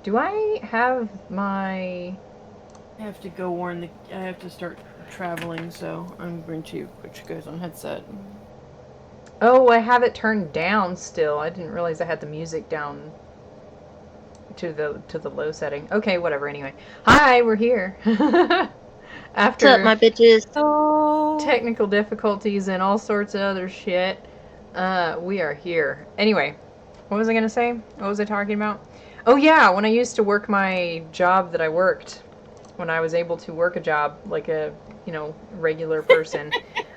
Do I have my... I have to go warn the. I have to start traveling, so I'm going to put you guys on headset. Oh, I have it turned down still. I didn't realize I had the music down to the low setting. Okay, whatever. Anyway, hi, we're here. What's up, After my bitches? Oh. technical difficulties and all sorts of other shit, we are here. Anyway, what was I gonna say? What was I talking about? Oh yeah, when I used to work my job that I worked, when I was able to work a job like a regular person.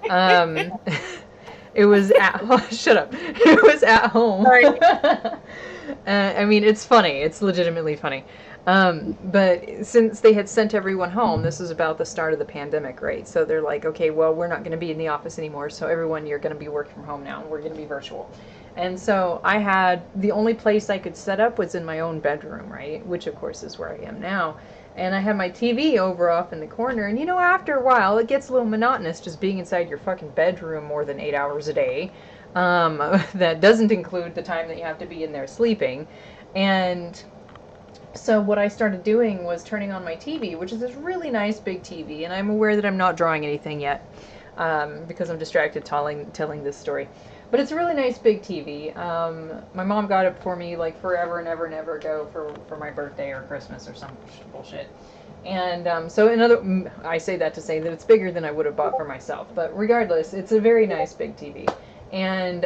um, it was at shut up. It was at home. Sorry. I mean, it's funny. It's legitimately funny. But since they had sent everyone home, this was about the start of the pandemic, right? So they're like, okay, well, we're not going to be in the office anymore. So everyone, you're going to be working from home now. We're going to be virtual. And so I had the only place I could set up was in my own bedroom, right? Which, of course, is where I am now. And I had my TV over off in the corner. And after a while, it gets a little monotonous just being inside your fucking bedroom more than 8 hours a day. That doesn't include the time that you have to be in there sleeping. And so what I started doing was turning on my TV, which is this really nice big TV. And I'm aware that I'm not drawing anything yet because I'm distracted telling this story. But it's a really nice big TV. My mom got it for me like forever and ever and ever ago for my birthday or Christmas or some bullshit. And so I say that to say that it's bigger than I would have bought for myself. But regardless, it's a very nice big TV. And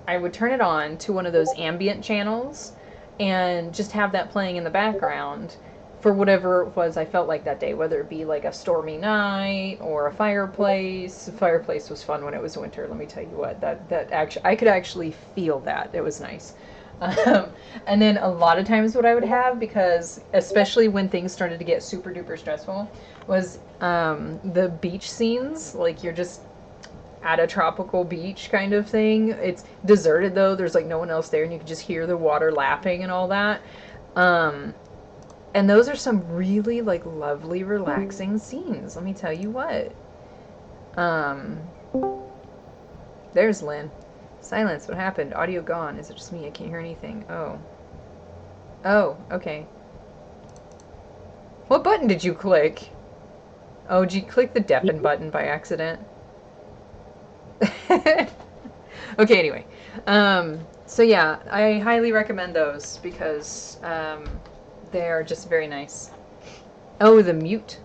I would turn it on to one of those ambient channels and just have that playing in the background for whatever it was I felt like that day, whether it be like a stormy night or a fireplace. The fireplace was fun when it was winter, let me tell you what. That actually, I could actually feel that. It was nice. And then a lot of times what I would have, because especially when things started to get super duper stressful, was the beach scenes. Like you're just at a tropical beach kind of thing. It's deserted though. There's like no one else there, and you can just hear the water lapping and all that. And those are some really like lovely, relaxing scenes. Let me tell you what. There's Lynn. Silence. What happened? Audio gone. Is it just me? I can't hear anything. Oh. Oh, okay. What button did you click? Oh, did you click the deafen button by accident? Okay, anyway. So yeah, I highly recommend those because they are just very nice. Oh, the mute.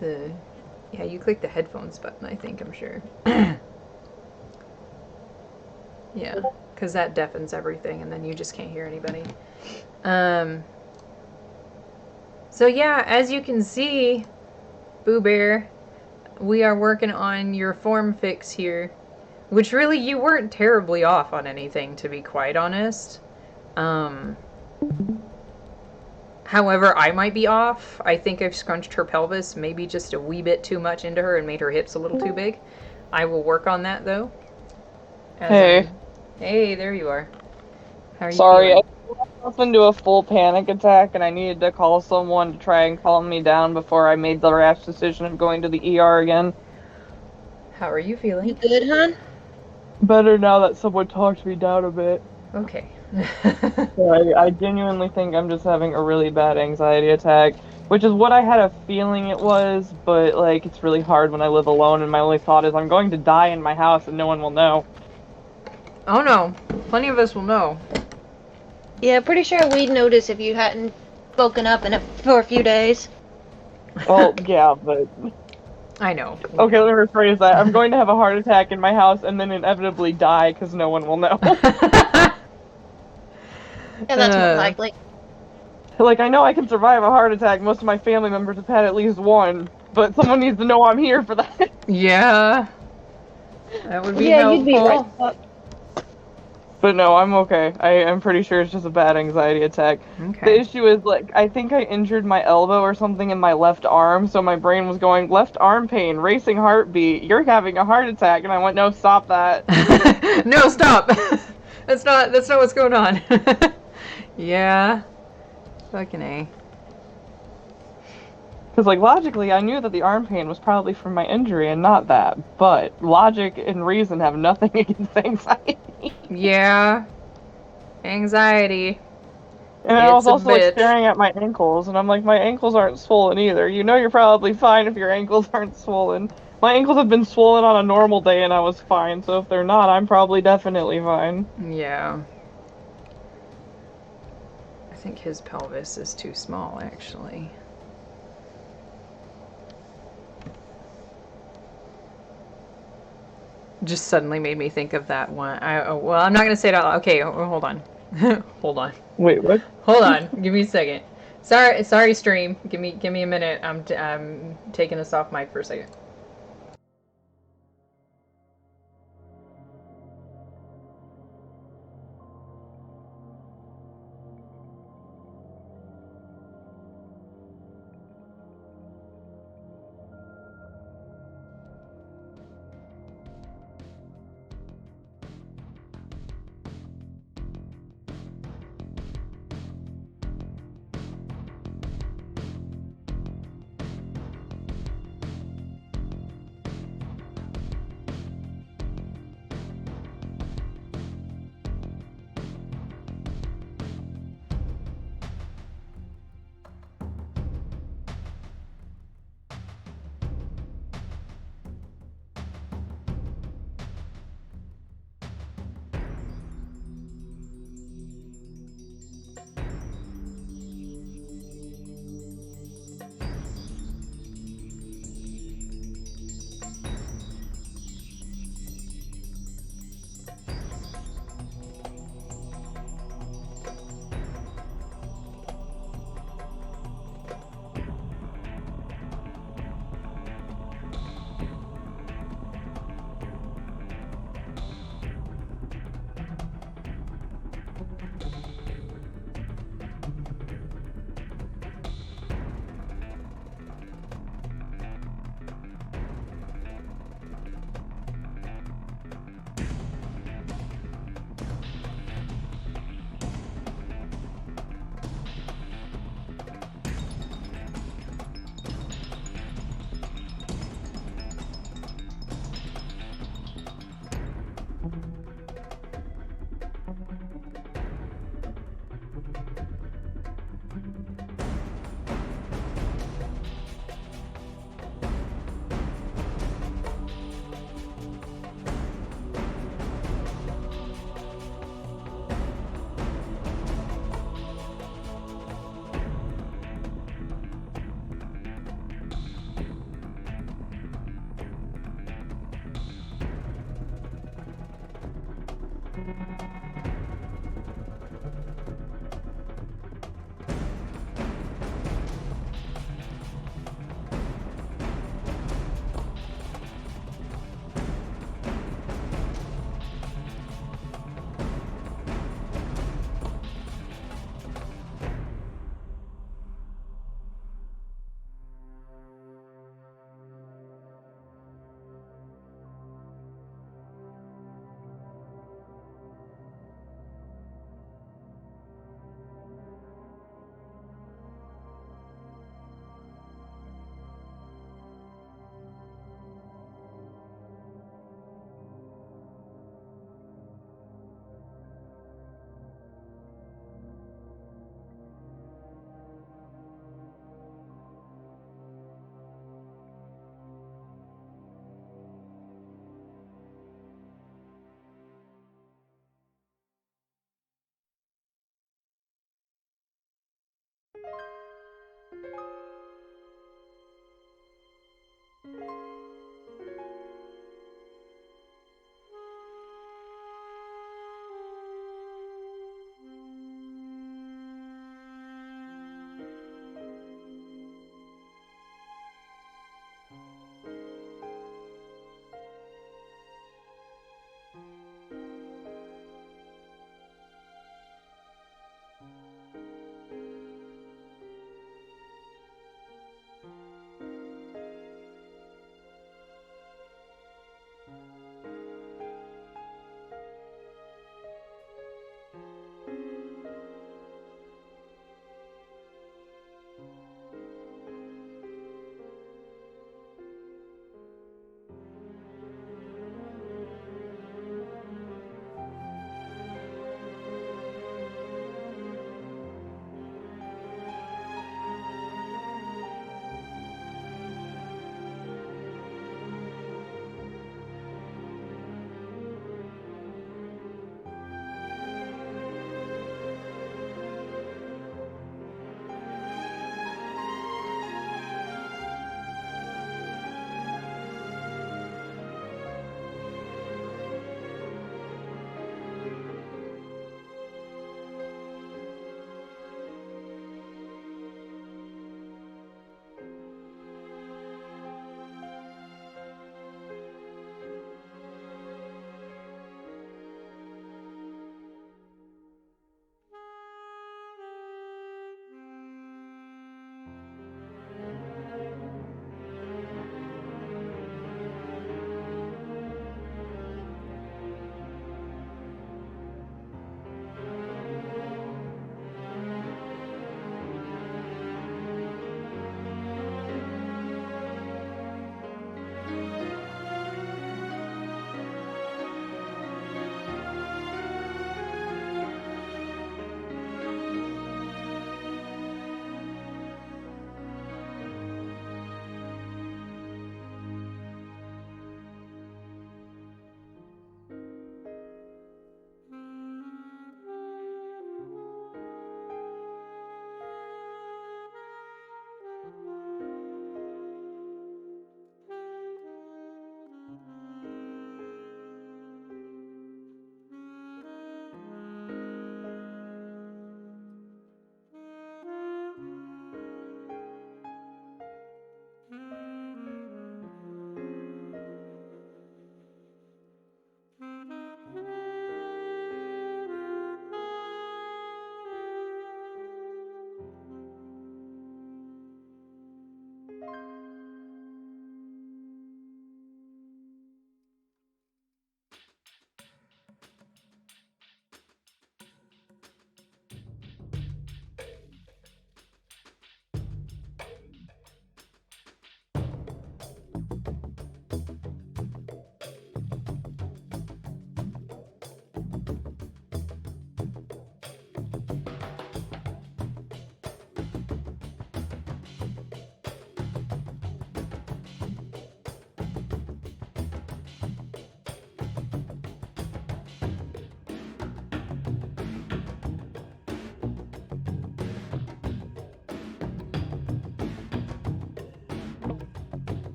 Yeah, you click the headphones button, I think, I'm sure. Yeah, because that deafens everything and then you just can't hear anybody. So yeah, as you can see, Boo Bear, we are working on your form fix here, which really you weren't terribly off on anything, to be quite honest. However, I might be off. I think I've scrunched her pelvis maybe just a wee bit too much into her and made her hips a little too big. I will work on that though. Hey. Hey, there you are. How are you Sorry, feeling? I went off into a full panic attack and I needed to call someone to try and calm me down before I made the rash decision of going to the ER again. How are you feeling? You good, hon? Better now that someone talked me down a bit. Okay. I genuinely think I'm just having a really bad anxiety attack, which is what I had a feeling it was, but like it's really hard when I live alone and my only thought is I'm going to die in my house and no one will know. Oh no, plenty of us will know. Yeah, pretty sure we'd notice if you hadn't woken up in it for a few days. Well, yeah, but... I know. Okay, let me rephrase that. I'm going to have a heart attack in my house and then inevitably die because no one will know. Yeah, that's more likely. Like, I know I can survive a heart attack. Most of my family members have had at least one, but someone needs to know I'm here for that. Yeah. That would be Yeah, helpful. you'd be right. But no, I'm okay. I'm pretty sure it's just a bad anxiety attack. Okay. The issue is, like, I think I injured my elbow or something in my left arm, so my brain was going, left arm pain, racing heartbeat, you're having a heart attack, and I went, no, stop that. No, stop! That's not what's going on. Yeah. Fucking A. Because, like, logically, I knew that the arm pain was probably from my injury and not that, but logic and reason have nothing against anxiety. Yeah. Anxiety. And I was It's a also like bitch. staring at my ankles, and I'm like, my ankles aren't swollen either. You know, you're probably fine if your ankles aren't swollen. My ankles have been swollen on a normal day, and I was fine. So if they're not, I'm probably definitely fine. Yeah. I think his pelvis is too small, actually. Just suddenly made me think of that one. Well, I'm not gonna say it out loud. Okay, hold on. Hold on. Wait, what? Hold on. Give me a second. Sorry, stream. Give me a minute. I'm taking us off mic for a second.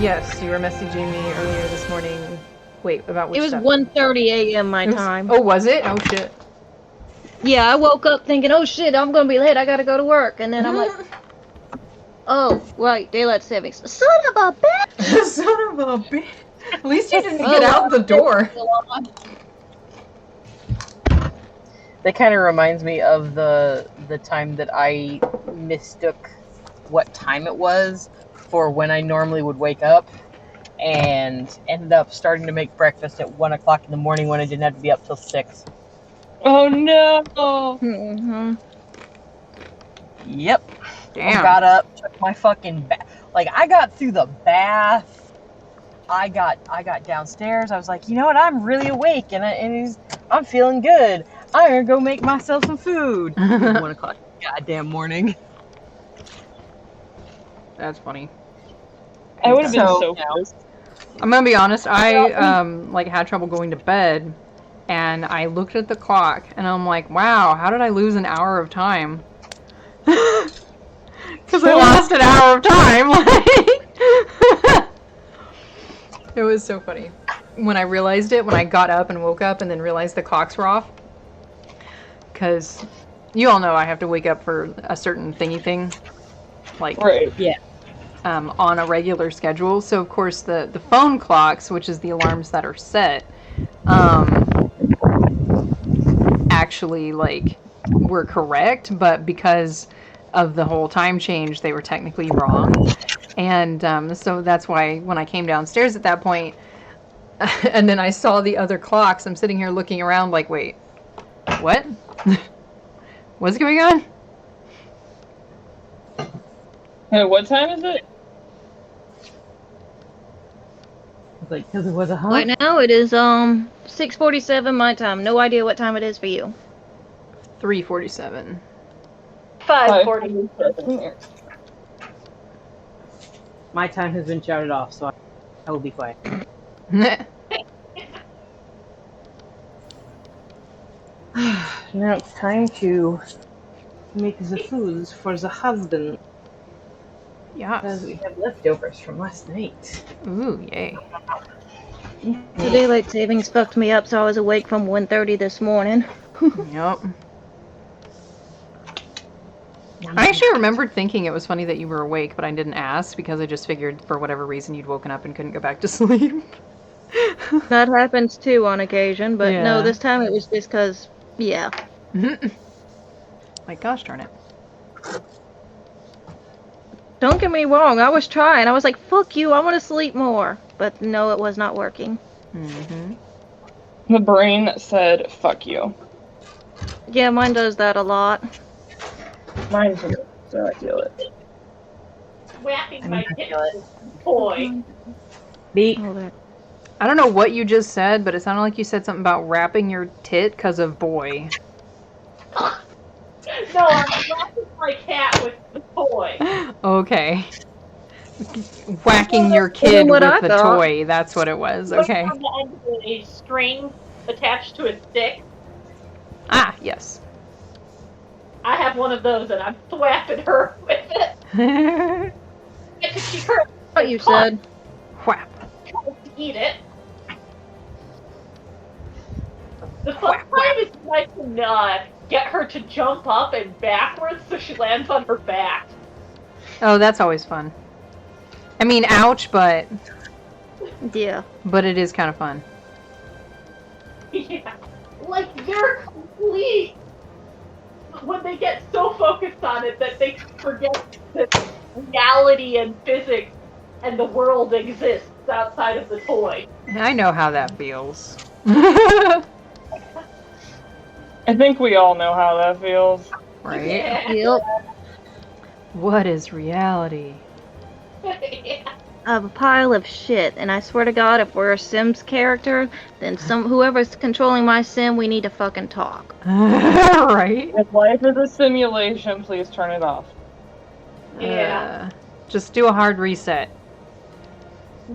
Yes, you were messaging me earlier this morning. Wait, about which It was stuff? 1:30 a.m. my It was- time. Oh, was it? Oh, shit. Yeah, I woke up thinking, oh shit, I'm gonna be late. I gotta go to work. And then I'm like, oh, right, daylight savings. Son of a bitch! Son of a bitch. At least you didn't Oh, get out the door. That kind of reminds me of the time that I mistook what time it was for when I normally would wake up, and ended up starting to make breakfast at 1 o'clock in the morning when I didn't have to be up till 6. Oh no! Mm-hmm. Yep. Damn. Got up, took my fucking bath. Like, I got through the bath. I got downstairs. I was like, you know what? I'm really awake, and I'm feeling good. I'm gonna go make myself some food. 1 o'clock, goddamn morning. That's funny. I would have been So- so pissed. I'm gonna be honest. I like had trouble going to bed, and I looked at the clock, and I'm like, wow, how did I lose an hour of time? Because I lost an hour of time. It was so funny when I realized it. When I got up and woke up, and then realized the clocks were off. Because you all know I have to wake up for a certain thingy thing, like Right. on a regular schedule. So of course the phone clocks, which is the alarms that are set, actually like were correct, but because of the whole time change, they were technically wrong. And so that's why when I came downstairs at that point, and then I saw the other clocks, I'm sitting here looking around like, wait, what? What's going on? Hey, what time is it? Like, because it was a Right now it is 6:47 my time. No idea what time it is for you. 3:47. 5:40. My time has been shouted off, so I will be quiet. Now it's time to make the foods for the husband, because Yes. we have leftovers from last night. Ooh, yay. The daylight savings fucked me up, so I was awake from 1:30 this morning. Yep. I actually remembered thinking it was funny that you were awake, but I didn't ask because I just figured for whatever reason you'd woken up and couldn't go back to sleep. That happens too on occasion, but Yeah. no, this time it was just because, yeah. Like, gosh darn it. Don't get me wrong, I was trying. I was like, fuck you, I want to sleep more. But no, it was not working. Mm-hmm. The brain said, fuck you. Yeah, mine does that a lot. Mine too, so I feel it. Whapping my kitten toy. Beep. Oh, that. I don't know what you just said, but it sounded like you said something about wrapping your tit because of boy. No, I'm wrapping my cat with the toy. Okay. Whacking your kid what with I the thought. toy. That's what it was. Okay. On the end of a string attached to a stick. Ah, yes. I have one of those, and I'm thwapping her with it. And she currently What you said. Whap. tries to eat it. The fun part is I can get her to jump up and backwards so she lands on her back. Oh, that's always fun. I mean, ouch, but Yeah. it is kind of fun. Yeah. Like, they're complete when they get so focused on it that they forget that reality and physics and the world exists outside of the toy. I know how that feels. I think we all know how that feels. Right? Yeah. Yep. What is reality? Yeah. I have a pile of shit, and I swear to God, if we're a Sims character, then whoever's controlling my sim, we need to fucking talk. Right? If life is a simulation, please turn it off. Yeah. Just do a hard reset.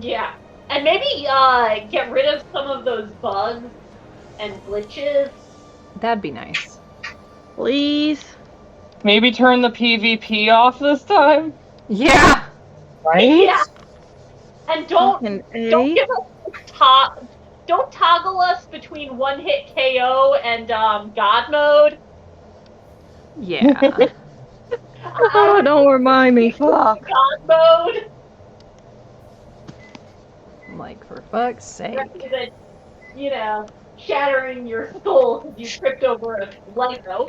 Yeah. And maybe get rid of some of those bugs and glitches. That'd be nice. Please? Maybe turn the PvP off this time? Yeah! Right? Yeah. And don't Fucking give us don't toggle us between one hit KO and God mode. Yeah. Oh, don't remind me. Fuck. God mode Like, for fuck's sake. rather than, you know, shattering your skull because you tripped over a Lego.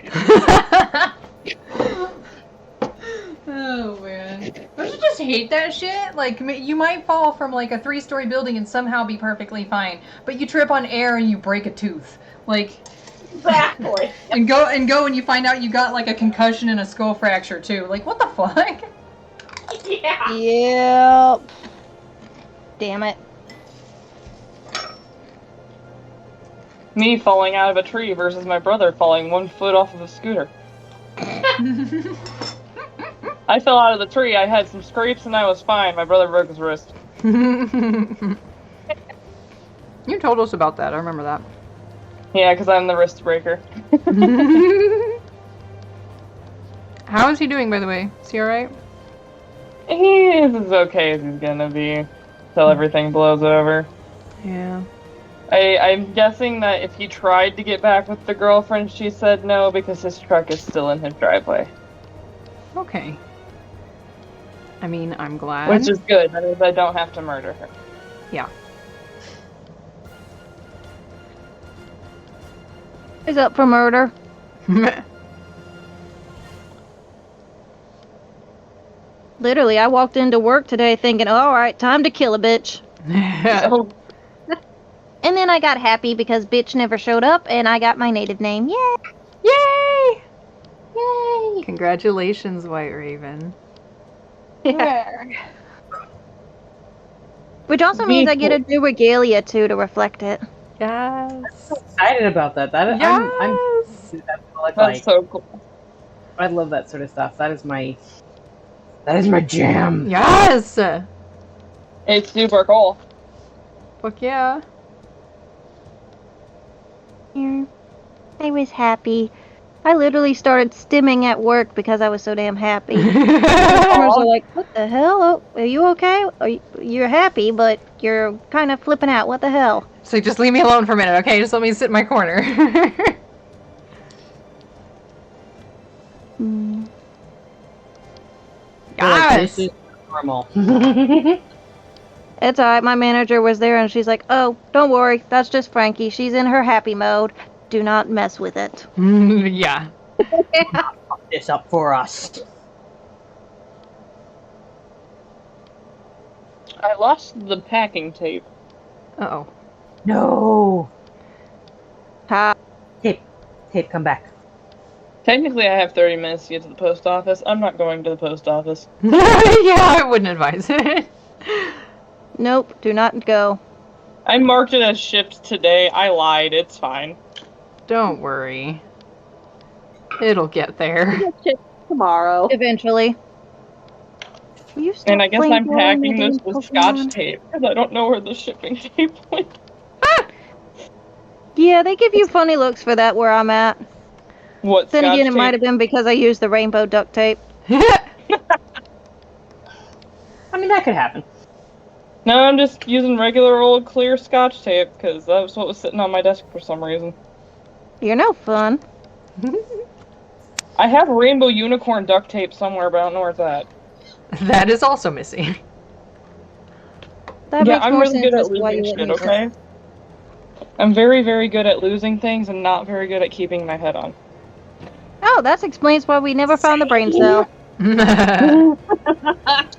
Oh man, don't you just hate that shit? Like, you might fall from like a 3-story building and somehow be perfectly fine, but you trip on air and you break a tooth. Like, Exactly. and go and you find out you got like a concussion and a skull fracture too. Like, what the fuck? Yeah. Yep. Damn it. Me falling out of a tree versus my brother falling 1 foot off of a scooter. I fell out of the tree, I had some scrapes and I was fine. My brother broke his wrist. You told us about that. I remember that. Yeah, because I'm the wrist breaker. How is he doing, by the way? Is he alright? He is as okay as he's gonna be till everything blows over. Yeah. I'm guessing that if he tried to get back with the girlfriend, she said no because his truck is still in his driveway. Okay. I mean, I'm glad. Which is good, that means I don't have to murder her. Yeah. He's up for murder. Literally, I walked into work today thinking, all right, time to kill a bitch. So, And then I got happy because bitch never showed up and I got my native name. Yay! Yay! Yay! Congratulations, White Raven. Which also means I get to do regalia too to reflect it. Yes. Excited about that. I'm Yes. that's what that's like. so cool. I love that sort of stuff. That is my jam. Yes. It's super cool. Fuck yeah. Yeah. I was happy. I literally started stimming at work because I was so damn happy. Customers are like, what the hell? Oh, are you okay? You're happy, but you're kind of flipping out. What the hell? So just leave me alone for a minute, okay? Just let me sit in my corner. Mm. They're like, Yes. this is normal. It's alright. My manager was there and she's like, oh, don't worry. That's just Frankie. She's in her happy mode. Do not mess with it. Yeah. Fuck this up for us. I lost the packing tape. Uh-oh. No. Ha. Tape, come back. Technically, I have 30 minutes to get to the post office. I'm not going to the post office. Yeah, I wouldn't advise it. Nope. Do not go. I marked it as shipped today. I lied. It's fine. Don't worry. It'll get there. Tomorrow. Eventually. Will you stop And I guess I'm flamethrowing packing that this damn with Scotch Pokemon? tape because I don't know where the shipping tape went. Yeah, they give you funny looks for that where I'm at. What Then Scotch again, it tape? might have been because I used the rainbow duct tape. I mean, that could happen. No, I'm just using regular old clear Scotch tape because that was what was sitting on my desk for some reason. You're no fun. I have rainbow unicorn duct tape somewhere, but I don't know where it's at. That is also missing. That Yeah, makes I'm more really sense good at as to why you losing wouldn't shit, use it. okay? I'm very, very good at losing things and not very good at keeping my head on. Oh, that explains why we never found the brain cell.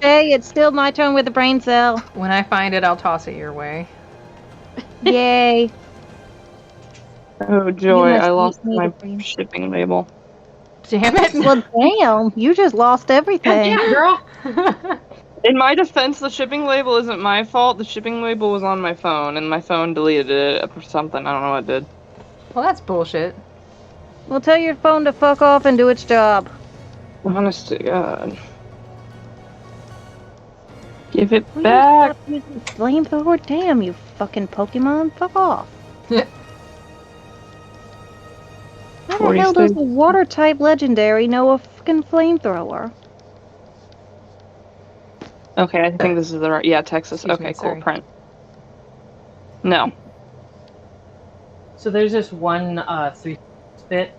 Jay, it's still my turn with the brain cell. When I find it, I'll toss it your way. Yay. Oh, joy, must I lost eat me my the brain. shipping label. Damn it. Well, damn, you just lost everything. Yeah, girl. In my defense, the shipping label isn't my fault. The shipping label was on my phone, and my phone deleted it or something. I don't know what it did. Well, that's bullshit. Well, tell your phone to fuck off and do its job. Honest to God. Give it Will you back. stop using flamethrower? Damn, you fucking Pokemon. Fuck off. How the hell does 46. a water type legendary know a fucking flamethrower? Okay, I think this is the right. Yeah, Texas. Excuse Okay, me, cool. sorry. Print. No. So there's this one 3 bit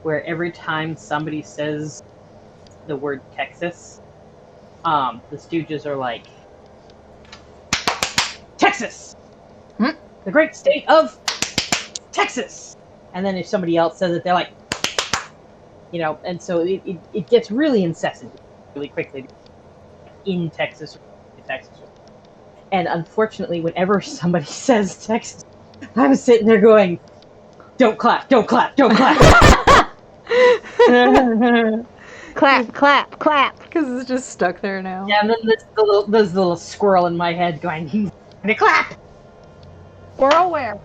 where every time somebody says the word Texas, the Stooges are like, Texas! Hmm? The great state of Texas! And then if somebody else says it, they're like, and so it gets really incessant really quickly in Texas. And unfortunately, whenever somebody says Texas, I'm sitting there going, don't clap, don't clap, don't clap. Clap, clap, clap. Because it's just stuck there now. Yeah, and then there's the little squirrel in my head going, he's gonna clap. Squirrel where?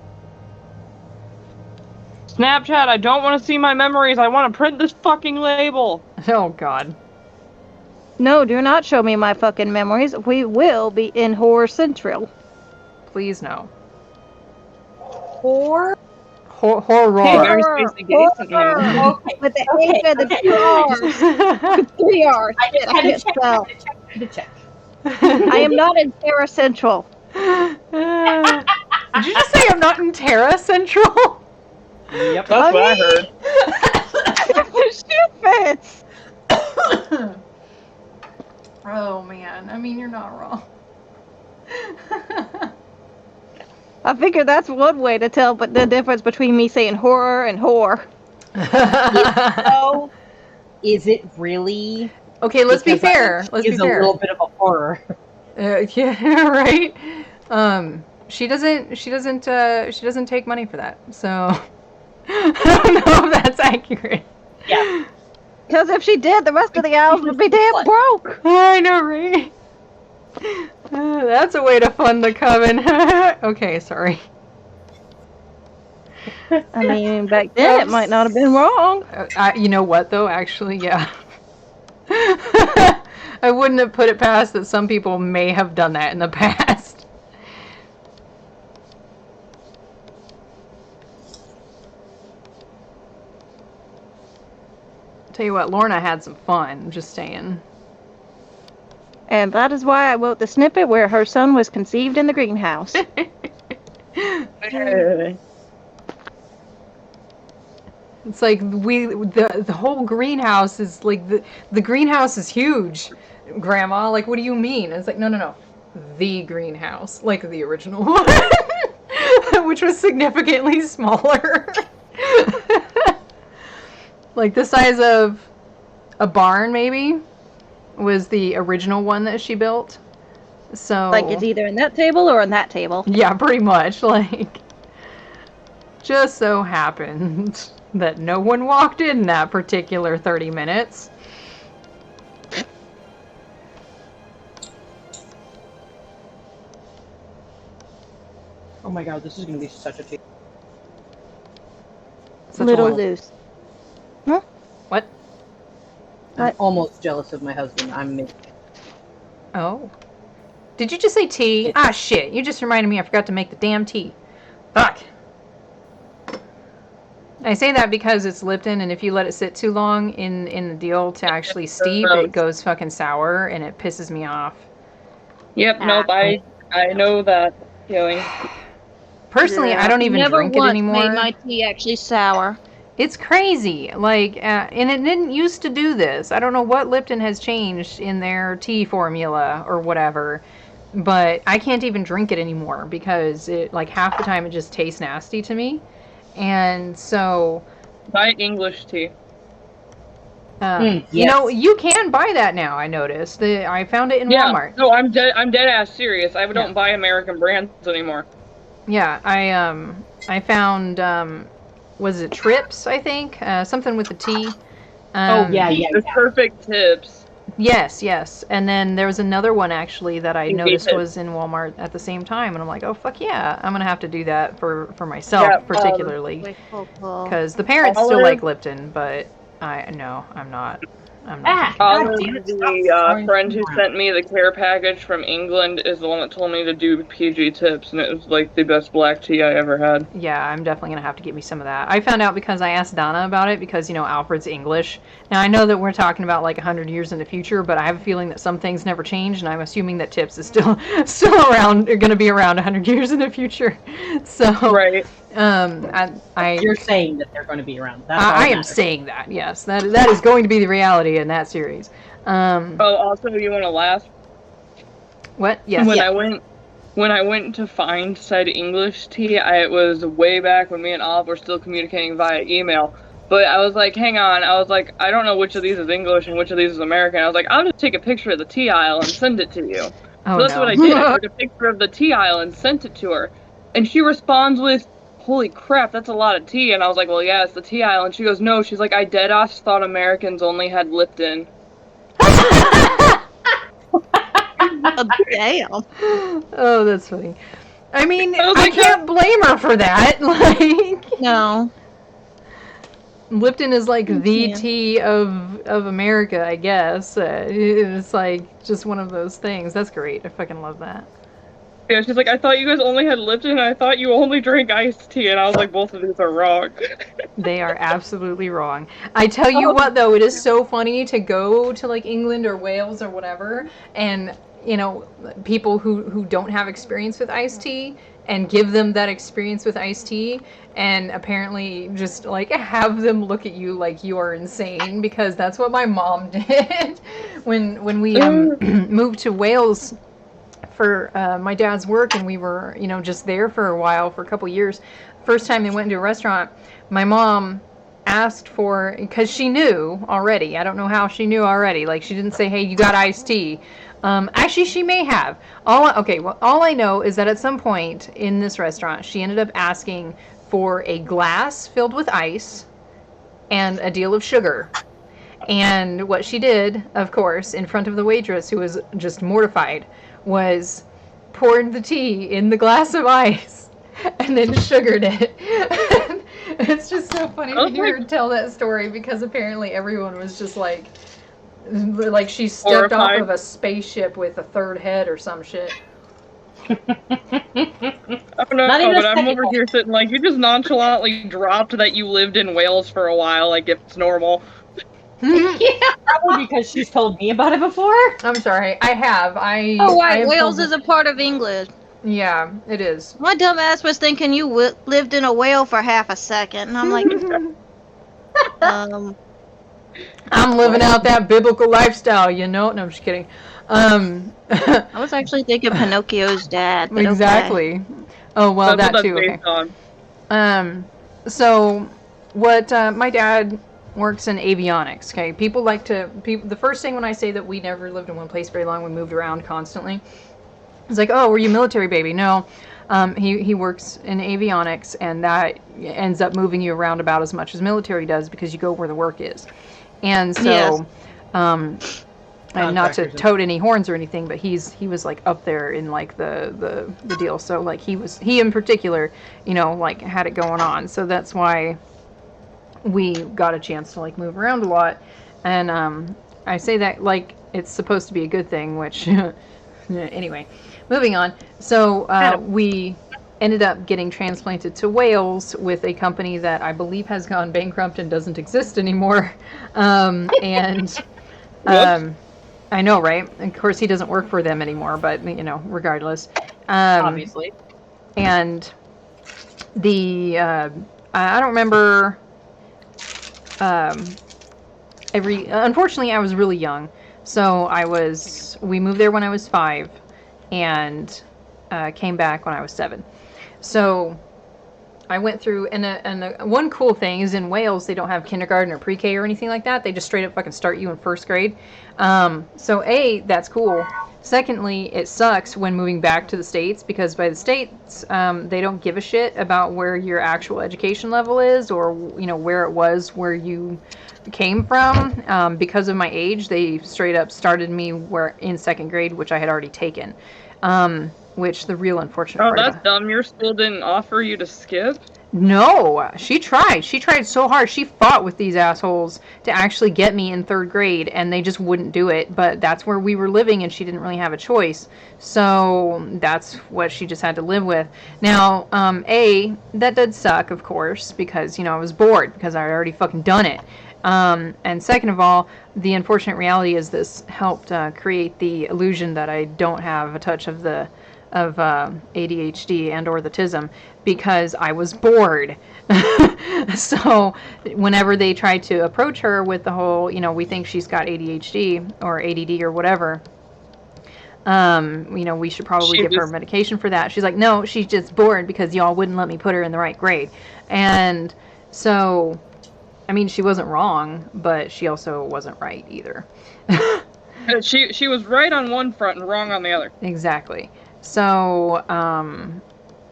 Snapchat, I don't want to see my memories. I want to print this fucking label. Oh, God. No, do not show me my fucking memories. We will be in Horror Central. Please, no. Horror? Horror. Mary Spacey Gay sent me a message. Okay. With the H and the 2 R's. 3 R's. I just I had to can't check. spell. I had to check. I am not in Terra Central. Did you just say I'm not in Terra Central? Yep. That's what I heard. Stupid. Oh, man. I mean, you're not wrong. I figure that's one way to tell but the difference between me saying horror and whore. So, is it really? Okay, let's be Because I fair. think Let's she be is fair. a little bit of a horror. Yeah, right. She doesn't take money for that. So I don't know if that's accurate. Yeah. Because if she did, the rest of the owls would be damn broke. I know, right? That's a way to fund the coven. Okay, sorry. I mean, back then it might not have been wrong. You know what, though? Actually, yeah. I wouldn't have put it past that some people may have done that in the past. Tell you what, Lorna had some fun, I'm just saying. And that is why I wrote the snippet where her son was conceived in the greenhouse. It's like the whole greenhouse is like the greenhouse is huge, Grandma. Like, what do you mean? It's like no, the greenhouse, like the original one, which was significantly smaller, like the size of a barn maybe, was the original one that she built. So Like it's either in that table or in that table. yeah, pretty much. Like, just so happened that no one walked in that particular 30 minutes. Oh my god, this is gonna be such a Such a Little what? loose. What? I'm What? almost jealous of my husband. I'm Oh. Did you just say tea? Ah, shit. You just reminded me I forgot to make the damn tea. Fuck. I say that because it's Lipton, and if you let it sit too long in the deal to actually steep, it goes fucking sour, and it pisses me off. Yep, nope, I know that feeling. Personally, I don't even Never drink it once anymore. made my tea actually sour. It's crazy. Like, and it didn't used to do this. I don't know what Lipton has changed in their tea formula or whatever, but I can't even drink it anymore because it, like, half the time it just tastes nasty to me. And so, Buy English tea. you know, you can buy that now. I noticed. I found it in Walmart. No, I'm dead ass serious. I don't buy American brands anymore. Yeah, I found was it Trips? I think something with the T. The perfect tips. Yes. And then there was another one actually that I noticed Tips. was in Walmart at the same time, and I'm like, oh fuck yeah, I'm gonna have to do that for myself particularly, because the parents still like Lipton, but I'm not. I'm not. God Although damn it, stop the throwing friend who them around. sent me the care package from England is the one that told me to do PG tips, and it was like the best black tea I ever had. Yeah, I'm definitely gonna have to get me some of that. I found out because I asked Donna about it because Alfred's English. Now I know that we're talking about like 100 years in the future, but I have a feeling that some things never change, and I'm assuming that tips is still around, are gonna be around 100 years in the future. So Right. You're saying that they're going to be around. That's all I that am matters. saying that. Yes, that is going to be the reality in that series. Oh, also, you want to laugh? What? Yes. When I went to find said English tea, it was way back when me and Olive were still communicating via email. But I was like, hang on. I was like, I don't know which of these is English and which of these is American. I was like, I'll just take a picture of the tea aisle and send it to you. Oh, So that's no. what I did. I took a picture of the tea aisle and sent it to her. And she responds with, holy crap, that's a lot of tea. And I was like, well, yeah, it's the tea aisle. And she goes, no. She's like, I deadass thought Americans only had Lipton. Oh, damn. Oh, that's funny. I mean, I was I like, can't blame her for that. Like, No. Lipton is like the Yeah. tea of America, I guess. It's like just one of those things. That's great. I fucking love that. Yeah, she's like, I thought you guys only had Lipton, and I thought you only drink iced tea. And I was like, both of these are wrong. They are absolutely wrong. I tell you what, though, it is so funny to go to like England or Wales or whatever, and people who don't have experience with iced tea, and give them that experience with iced tea, and apparently just like have them look at you like you are insane, because that's what my mom did when we moved to Wales for my dad's work, and we were just there for a while, for a couple years. First time they went into a restaurant, my mom asked for, because she knew already. I don't know how she knew already. Like, she didn't say, hey, you got iced tea. Actually, she may have. All I know is that at some point in this restaurant, she ended up asking for a glass filled with ice and a deal of sugar. And what she did, of course, in front of the waitress, who was just mortified, was poured the tea in the glass of ice and then sugared it. It's just so funny to hear her tell that story, because apparently everyone was just like she stepped off of a spaceship with a third head or some shit. I don't know, but I'm over here sitting like, you just nonchalantly dropped that you lived in Wales for a while, like it's normal. Yeah, probably because she's told me about it before. I'm sorry, I have. Oh, right, Wales is a part of England. Yeah, it is. My dumb ass was thinking you lived in a whale for half a second, and I'm like, I'm living out that biblical lifestyle, No, I'm just kidding. I was actually thinking Pinocchio's dad. But exactly. Okay. Oh well, That's that too. Okay. On. So what my dad works in avionics. Okay, people like to. The first thing when I say that we never lived in one place very long, we moved around constantly. It's like, oh, were you a military baby? No. He works in avionics, and that ends up moving you around about as much as military does, because you go where the work is. And so, Yes. and not to tote any horns or anything, but he was like up there in like the deal. So like he in particular, like had it going on. So that's why we got a chance to like move around a lot. And I say that like it's supposed to be a good thing, which anyway, moving on. So we ended up getting transplanted to Wales with a company that I believe has gone bankrupt and doesn't exist anymore. I know, right? Of course, he doesn't work for them anymore, but regardless. Obviously. And the I don't remember. Unfortunately, I was really young, so we moved there when I was 5, and came back when I was 7. So I went through, and one cool thing is in Wales, they don't have kindergarten or pre-K or anything like that. They just straight up fucking start you in 1st grade. So A, that's cool. Secondly, it sucks when moving back to the States, because by the States, they don't give a shit about where your actual education level is, or where it was where you came from. Because of my age, they straight up started me in 2nd grade, which I had already taken. Which the real unfortunate part. Oh, that's dumb. Your school didn't offer you to skip? No, she tried. She tried so hard. She fought with these assholes to actually get me in third grade, and they just wouldn't do it. But that's where we were living, and she didn't really have a choice. So that's what she just had to live with. Now, that did suck, of course, because, I was bored because I had already fucking done it. And second of all, the unfortunate reality is this helped create the illusion that I don't have a touch of ADHD and or the TISM because I was bored. So whenever they tried to approach her with the whole, we think she's got ADHD or ADD or whatever, we should probably give her medication for that. She's like, no, she's just bored because y'all wouldn't let me put her in the right grade. And so, I mean, she wasn't wrong, but she also wasn't right either. She was right on one front and wrong on the other. Exactly. So,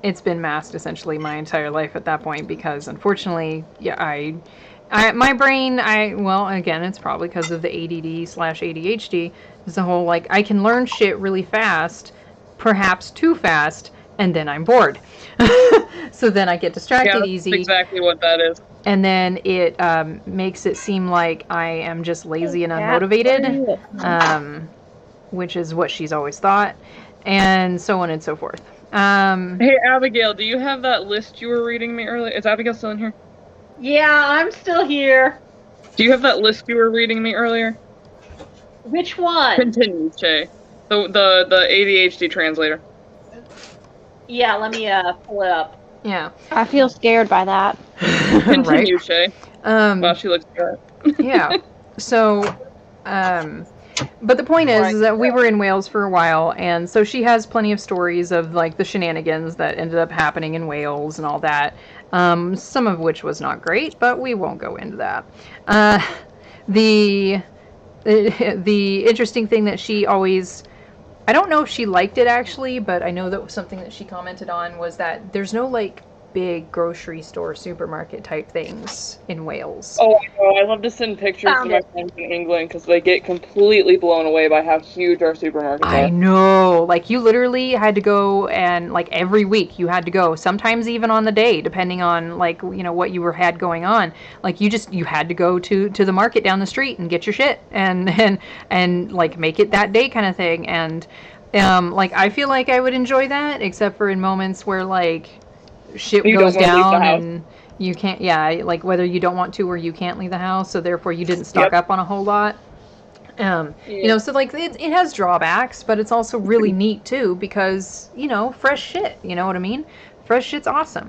it's been masked essentially my entire life at that point because unfortunately, my brain, well, again, it's probably because of the ADD/ADHD, is the whole, I can learn shit really fast, perhaps too fast, and then I'm bored. So then I get distracted easy. That's exactly what that is. And then it makes it seem like I am just lazy and unmotivated, which is what she's always thought, and so on and so forth. Hey, Abigail, do you have that list you were reading me earlier? Is Abigail still in here? Yeah, I'm still here. Do you have that list you were reading me earlier? Which one? Continue, Shay. The ADHD translator. Yeah, let me pull it up. Yeah. I feel scared by that. Continue, Right? Shay. Wow, she looks good. Yeah. So, but the point is that we were in Wales for a while, and so she has plenty of stories of the shenanigans that ended up happening in Wales and all that. Some of which was not great, but we won't go into that. The interesting thing that she always, I don't know if she liked it actually, but I know that was something that she commented on was that there's no big grocery store, supermarket type things in Wales. Oh, I know. I love to send pictures to my friends in England because they get completely blown away by how huge our supermarkets are. I know. You literally had to go and every week you had to go, sometimes even on the day, depending on what you had going on. You had to go to the market down the street and get your shit and make it that day kind of thing. And I feel like I would enjoy that, except for in moments where shit goes down and you can't, whether you don't want to or you can't leave the house, so therefore you didn't stock up on a whole lot. So it has drawbacks, but it's also really neat too because fresh shit, you know what I mean? Fresh shit's awesome.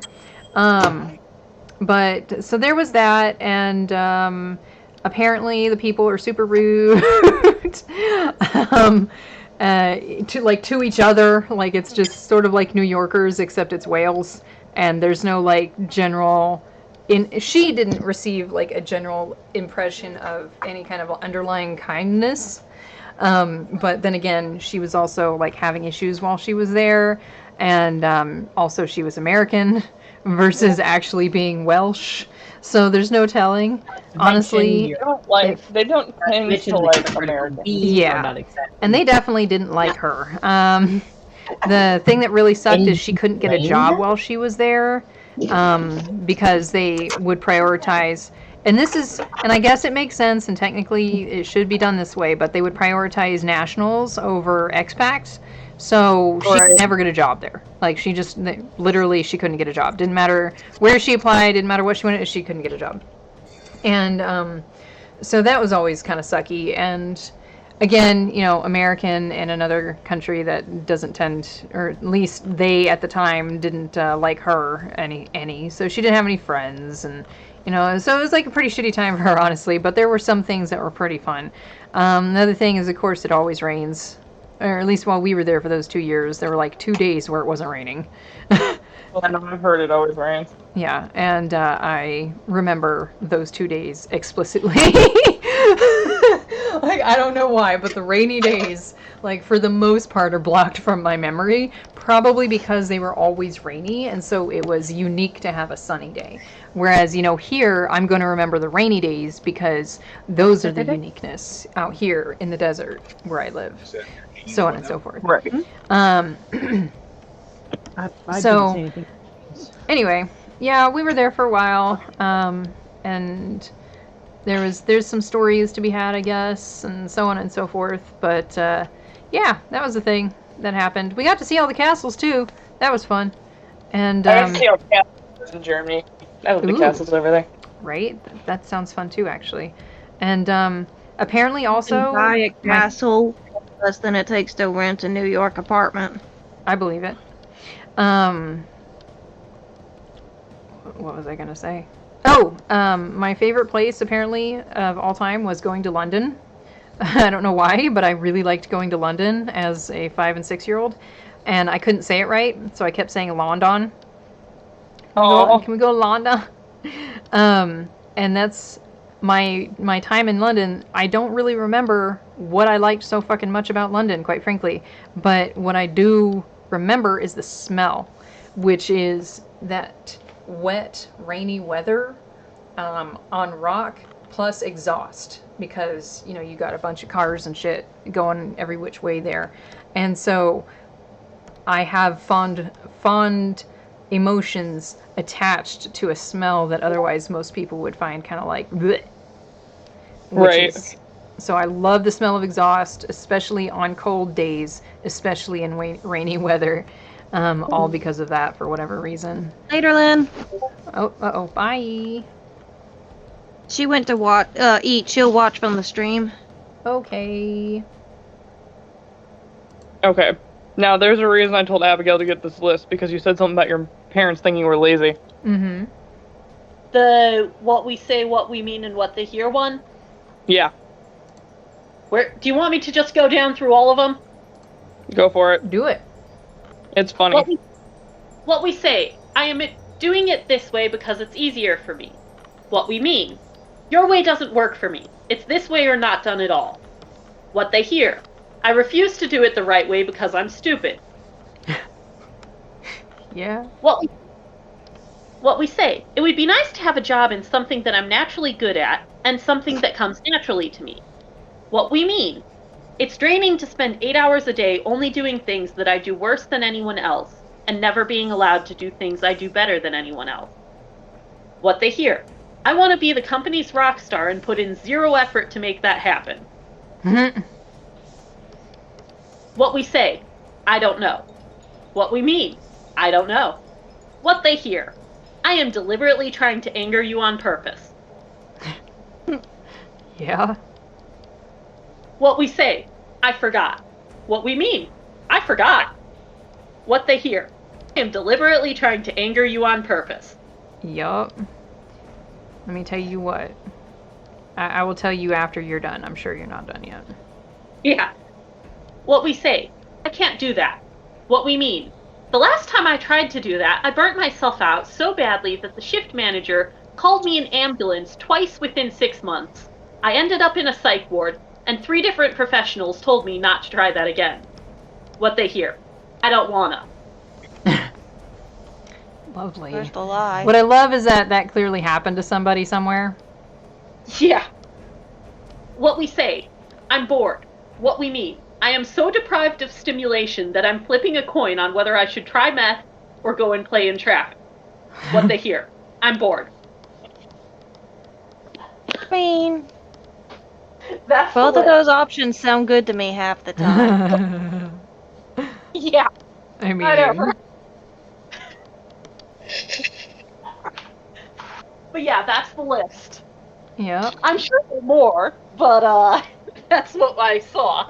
But so there was that, and apparently the people are super rude to each other. It's just sort of like New Yorkers, except it's Wales. And there's no general, she didn't receive a general impression of any kind of underlying kindness. But then again, she was also having issues while she was there, and also she was American versus actually being Welsh. So there's no telling. Honestly, they don't tend to like Americans. Yeah, and they definitely didn't like her. The thing that really sucked is she couldn't get a job while she was there, because they would prioritize, and I guess it makes sense, and technically it should be done this way, but they would prioritize nationals over expats, so she could never get a job there. She couldn't get a job. Didn't matter where she applied, didn't matter what she wanted, she couldn't get a job. And so that was always kind of sucky, and again, American in another country that doesn't tend, or at least they at the time didn't like her any. So she didn't have any friends, and so it was a pretty shitty time for her, honestly. But there were some things that were pretty fun. Another thing is, of course, it always rains, or at least while we were there for those 2 years, there were 2 days where it wasn't raining. Well, I've heard it always rains. Yeah, and I remember those 2 days explicitly. I don't know why, but the rainy days, for the most part, are blocked from my memory, probably because they were always rainy, and so it was unique to have a sunny day. Whereas, here, I'm going to remember the rainy days because those are the uniqueness out here in the desert where I live, so on and so forth. Right. I didn't say anything. Anyway, Yeah, we were there for a while, and there's some stories to be had, I guess, and so on and so forth. But yeah, that was the thing that happened. We got to see all the castles too. That was fun. And I got to see all the castles in Germany. I love the ooh, castles over there. right? That sounds fun too, actually. And apparently To also buy a my castle less than it takes to rent a New York apartment. I believe it. Um, what was I gonna say? Oh, my favorite place apparently of all time was going to London. I don't know why, but I really liked going to London as a 5 and 6-year-old, and I couldn't say it right, so I kept saying London. Oh, Can we go to London? And that's my time in London. I don't really remember what I liked so fucking much about London, quite frankly. But what I do remember is the smell, which is that wet, rainy weather on rock plus exhaust because you got a bunch of cars and shit going every which way there, and so I have fond emotions attached to a smell that otherwise most people would find kind of like bleh, which right. is so I love the smell of exhaust, especially on cold days, especially in rainy weather, all because of that for whatever reason. Later, Lynn. Oh, bye. She went to eat. She'll watch from the stream. Okay. Okay. Now, there's a reason I told Abigail to get this list, because you said something about your parents thinking we're lazy. Mm-hmm. The what we say, what we mean, and what they hear one? Yeah, Where do you want me to just go down through all of them? go for it. Do it. It's funny. What we say, I am doing it this way because it's easier for me. What we mean, your way doesn't work for me. It's this way or not done at all. What they hear, I refuse to do it the right way because I'm stupid. Yeah. What we say, it would be nice to have a job in something that I'm naturally good at and something that comes naturally to me. What we mean, it's draining to spend 8 hours a day only doing things that I do worse than anyone else and never being allowed to do things I do better than anyone else. What they hear, I want to be the company's rock star and put in zero effort to make that happen. What we say, I don't know. What we mean, I don't know. What they hear, I am deliberately trying to anger you on purpose. Yeah. What we say, I forgot. What we mean, I forgot. What they hear, I am deliberately trying to anger you on purpose. Yup. Let me tell you what. I will tell you after you're done. I'm sure you're not done yet. Yeah. What we say, I can't do that. What we mean, the last time I tried to do that, I burnt myself out so badly that the shift manager called me an ambulance twice within 6 months. I ended up in a psych ward, and 3 different professionals told me not to try that again. What they hear, I don't wanna. Lovely. Where's the lie? What I love is that clearly happened to somebody somewhere. Yeah. What we say, I'm bored. What we mean, I am so deprived of stimulation that I'm flipping a coin on whether I should try meth or go and play in traffic. What they hear, I'm bored. I mean, That's both of those options sound good to me half the time. Yeah. I mean, Whatever. But yeah, that's the list. Yep. I'm sure there are more, but that's what I saw.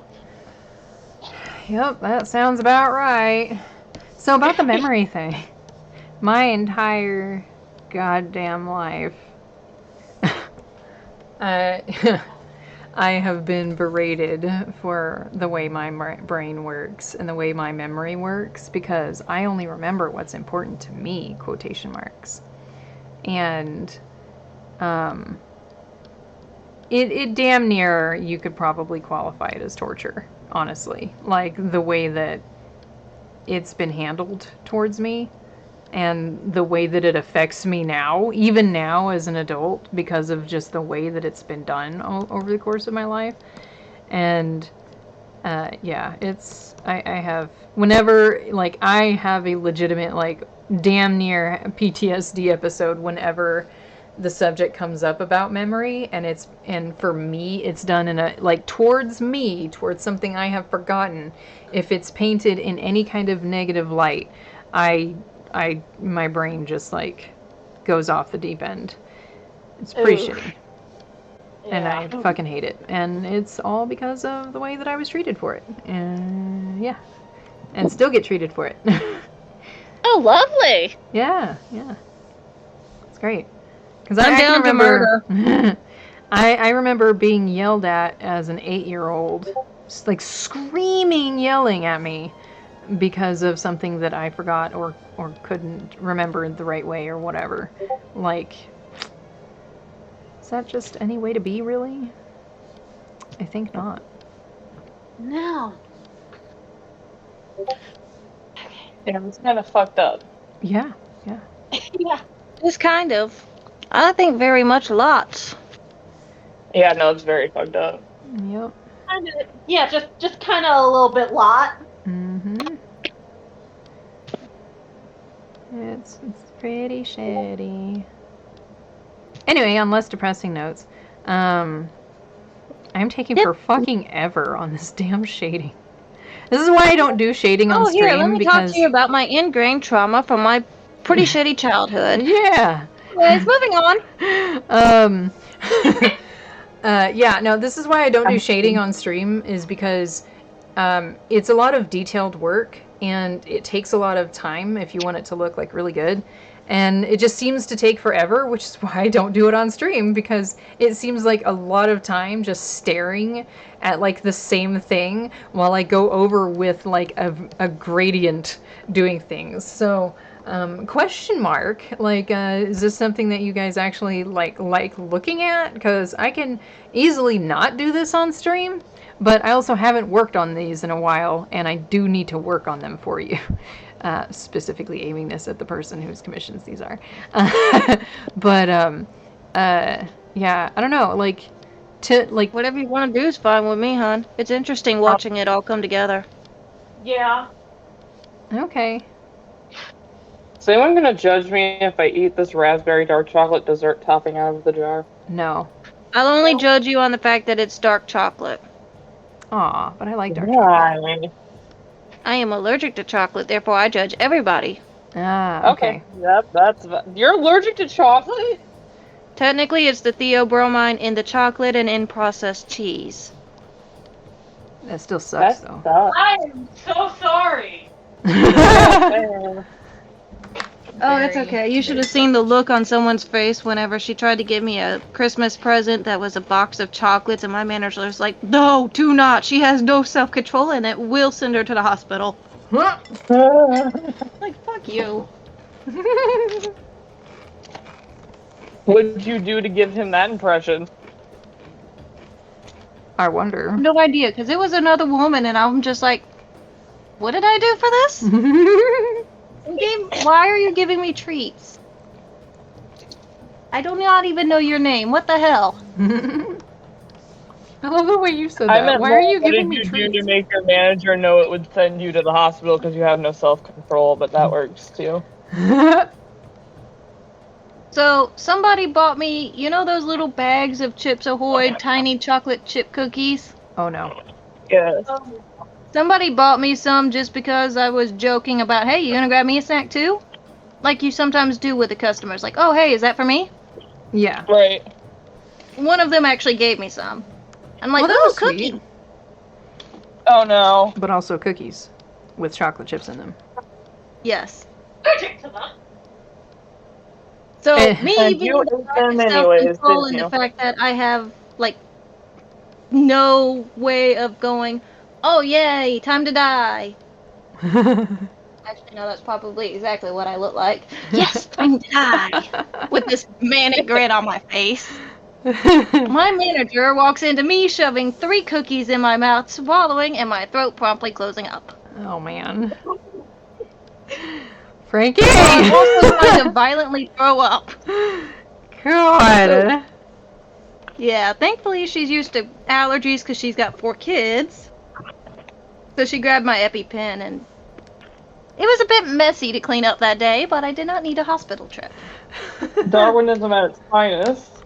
Yep, that sounds about right. So about the memory thing. My entire goddamn life, I have been berated for the way my brain works and the way my memory works because I only remember what's important to me, quotation marks. And it damn near you could probably qualify it as torture, honestly. Like the way that it's been handled towards me and the way that it affects me now, even now as an adult, because of just the way that it's been done over the course of my life. And Yeah, it's I have whenever like I have a legitimate like damn near PTSD episode whenever the subject comes up about memory, and for me it's done in a like towards something I have forgotten. If it's painted in any kind of negative light, I my brain just like goes off the deep end. It's pretty Ooh. shitty. And I fucking hate it. And it's all because of the way that I was treated for it. And yeah. And still get treated for it. Oh, lovely. Yeah. It's great. Because I'm I down can to remember. I remember being yelled at as an 8-year-old, like screaming, yelling at me because of something that I forgot or couldn't remember the right way or whatever. Like, is that just any way to be, really? I think not. No. Yeah, it's kind of fucked up. Yeah. Yeah. Just kind of. I think very much lots. Yeah, no, it's very fucked up. Yep. Yeah, just kind of a little bit lot. Mm-hmm. It's pretty shitty. Anyway, on less depressing notes, I'm taking for fucking ever on this damn shading. This is why I don't do shading on stream. Here, let me because talk to you about my ingrained trauma from my pretty shitty childhood. Yeah. Anyways, moving on. Yeah, no, this is why I don't do shading on stream, is because it's a lot of detailed work and it takes a lot of time if you want it to look like really good. And it just seems to take forever, which is why I don't do it on stream, because it seems like a lot of time just staring at like the same thing while I go over with like a gradient doing things. So question mark, like is this something that you guys actually like looking at? Because I can easily not do this on stream, but I also haven't worked on these in a while, and I do need to work on them for you. Specifically aiming this at the person whose commissions these are. But yeah, I don't know, like Whatever you want to do is fine with me, hon. It's interesting watching it all come together. Yeah. okay. Is anyone gonna judge me if I eat this raspberry dark chocolate dessert topping out of the jar? No. I'll only judge you on the fact that it's dark chocolate. Aw, but I like dark chocolate. Why? I am allergic to chocolate, therefore I judge everybody. Ah, okay. Yep, you're allergic to chocolate? Technically, it's the theobromine in the chocolate and in processed cheese. That still sucks, though. I am so sorry. Oh, that's okay. You should have seen the look on someone's face whenever she tried to give me a Christmas present that was a box of chocolates, and my manager was like, "No, do not. She has no self-control, and it will send her to the hospital." Like, fuck you. What did you do to give him that impression? I wonder. No idea, because it was another woman, and I'm just like, what did I do for this? Why are you giving me treats? I do not even know your name. What the hell? I love the way you said that. Why are you giving me treats? treats? What did you do to make your manager know it would send you to the hospital because you have no self-control? But that works too. So, somebody bought me, you know those little bags of Chips Ahoy tiny chocolate chip cookies? Oh no. Yes. Somebody bought me some just because I was joking about, hey, you gonna grab me a snack too? Like you sometimes do with the customers. Like, oh, hey, is that for me? Yeah. Right. One of them actually gave me some. I'm like, Well, that oh, was cookie. sweet. Oh no. But also cookies with chocolate chips in them. Yes. Allergic to them. So, And me you being ate them anyways, self-control didn't and the you? fact that I have, like, no way of going, oh, yay, time to die. Actually, no, that's probably exactly what I look like. Yes, time to die. With this manic grin on my face. My manager walks into me shoving 3 cookies in my mouth, swallowing, and my throat promptly closing up. Oh man. Frankie! I'm also trying to violently throw up. God. Yeah, thankfully she's used to allergies because she's got 4 kids. So she grabbed my EpiPen, and it was a bit messy to clean up that day, but I did not need a hospital trip. Darwinism at its finest.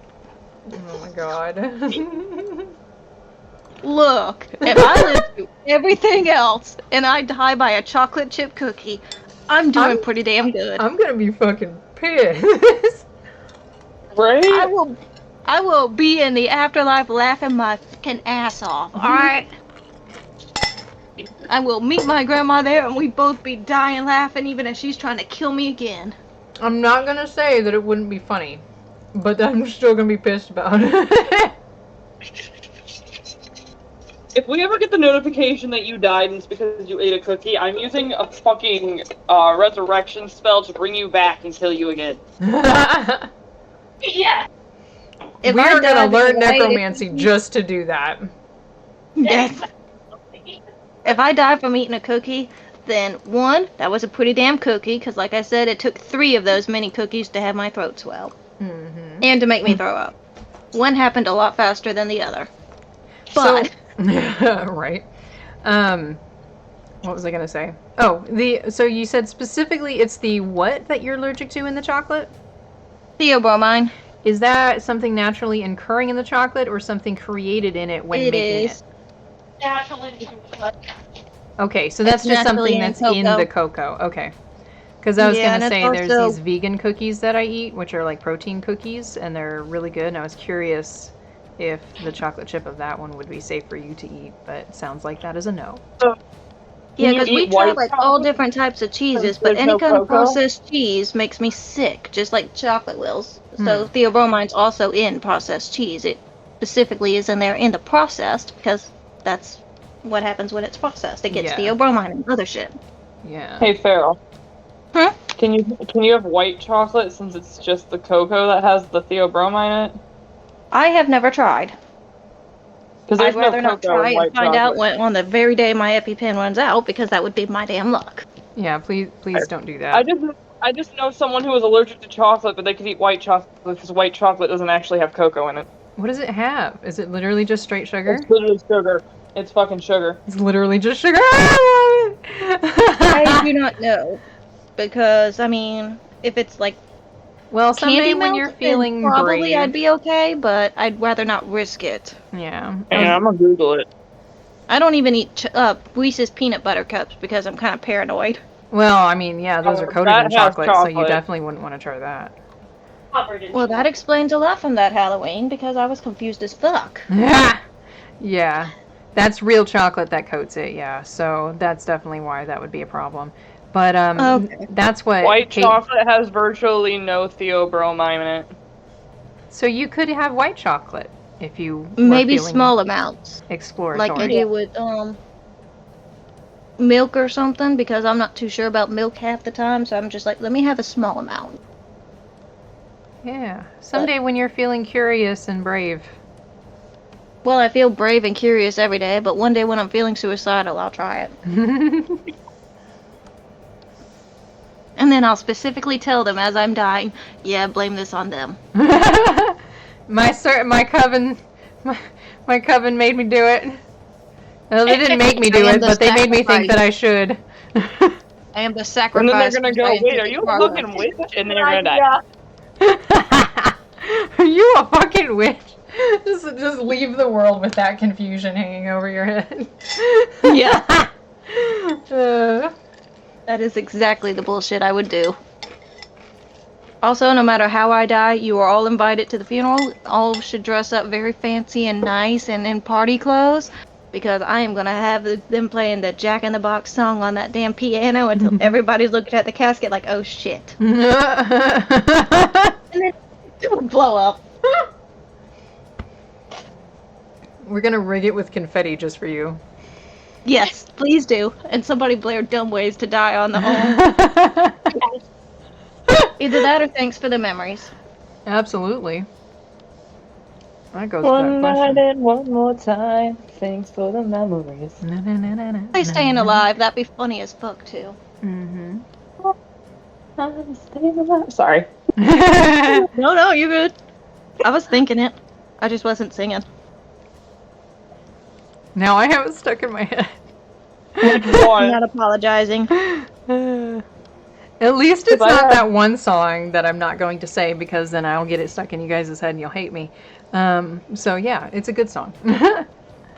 Oh my god. Look, if I live through everything else and I die by a chocolate chip cookie, I'm doing pretty damn good. I'm gonna be fucking pissed. Right? I will be in the afterlife laughing my fucking ass off, alright? I will meet my grandma there and we both be dying laughing even as she's trying to kill me again. I'm not gonna say that it wouldn't be funny, but I'm still gonna be pissed about it. If we ever get the notification that you died and it's because you ate a cookie, I'm using a fucking resurrection spell to bring you back and kill you again. Yeah. If we I are die gonna learn this way, necromancy just to do that. Yes. If I die from eating a cookie, then one, that was a pretty damn cookie, because like I said, it took 3 of those mini cookies to have my throat swell. Mm-hmm. And to make me throw up. One happened a lot faster than the other. But... right. What was I gonna say? Oh, so you said specifically it's the what that you're allergic to in the chocolate? theobromine. Is that something naturally occurring in the chocolate or something created in it when making it? Naturally. Okay, so that's just something that's in the cocoa. Okay. Because I was going to say there's these vegan cookies that I eat, which are like protein cookies, and they're really good. And I was curious if the chocolate chip of that one would be safe for you to eat, but it sounds like that is a no. Yeah, because we try like all different types of cheeses, but any kind of processed cheese makes me sick, just like chocolate wills. So theobromine's also in processed cheese. It specifically is in there in the processed because that's what happens when it's processed. It gets theobromine and other shit. Yeah. Hey, Farrell. Huh? Can you have white chocolate since it's just the cocoa that has the theobromine in it? I have never tried. I'd rather not try and find out when, on the very day my EpiPen runs out, because that would be my damn luck. Yeah, please don't do that. I just know someone who was allergic to chocolate, but they could eat white chocolate because white chocolate doesn't actually have cocoa in it. What does it have? Is it literally just straight sugar? It's literally sugar. It's fucking sugar. It's literally just sugar. I do not know, because I mean, if it's like well, someday candy when milk, you're feeling then probably brave, I'd be okay, but I'd rather not risk it. Yeah. Yeah, I'm gonna Google it. I don't even eat Reese's peanut butter cups because I'm kind of paranoid. Well, I mean, yeah, those are coated in chocolate, so you definitely wouldn't want to try that. Well, that explains a lot from that Halloween, because I was confused as fuck. Yeah. That's real chocolate that coats it, yeah. So that's definitely why that would be a problem. But that's what white chocolate has virtually no theobromine in it. So you could have white chocolate if you maybe small amounts, exploratory, like I do with milk or something, because I'm not too sure about milk half the time. So I'm just like, let me have a small amount. Yeah. Someday when you're feeling curious and brave. Well, I feel brave and curious every day, but one day when I'm feeling suicidal, I'll try it. And then I'll specifically tell them as I'm dying, yeah, blame this on them. My coven made me do it. Well, they didn't make me do it, but they made me think that I should. I am the sacrifice. And then they're gonna go, wait, are you a fucking witch? And then you're gonna die. Are you a fucking witch? Just leave the world with that confusion hanging over your head. Yeah. That is exactly the bullshit I would do. Also, no matter how I die, you are all invited to the funeral. All should dress up very fancy and nice and in party clothes, because I am going to have them playing the Jack in the Box song on that damn piano until everybody's looking at the casket like, oh shit. And then it would blow up. We're going to rig it with confetti just for you. Yes, please do. And somebody blare dumb ways to die on the home. Either that or thanks for the memories. Absolutely. That goes one to that question. night and one more time. Thanks for the memories. They staying alive. That'd be funny as fuck too. Mm-hmm. I'm staying alive. Sorry. No, you're good. I was thinking it. I just wasn't singing. Now I have it stuck in my head. Which I'm one? not apologizing. At least it's If I not had- that one song that I'm not going to say because then I'll get it stuck in you guys' head and you'll hate me. So yeah, it's a good song.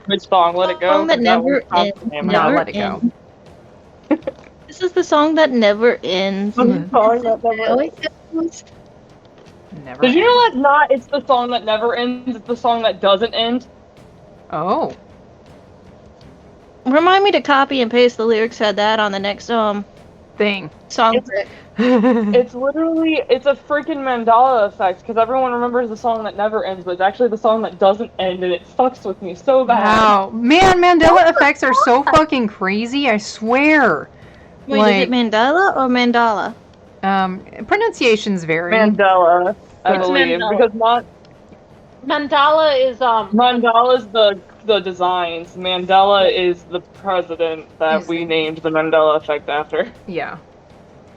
Which song? Let It Go? Song that 'Cause never was constantly in my No, never Let It Go. ends. This is the song that never ends. The song that never How ends. it goes. Never Did you know ends. that's not? It's the song that never ends. It's the song that doesn't end. Oh. Remind me to copy and paste the lyrics to that on the next Thing. song. It's literally, it's a freaking Mandela effect because everyone remembers the song that never ends, but it's actually the song that doesn't end, and it fucks with me so bad. Wow. Man, Mandela effects are so fucking crazy, I swear. Wait, is it Mandela or Mandala? Pronunciations vary. Mandela, I It's believe, Mandela. because Mandala is Mandela's the designs. Mandela is the president that Is we the- named the Mandela effect after. Yeah.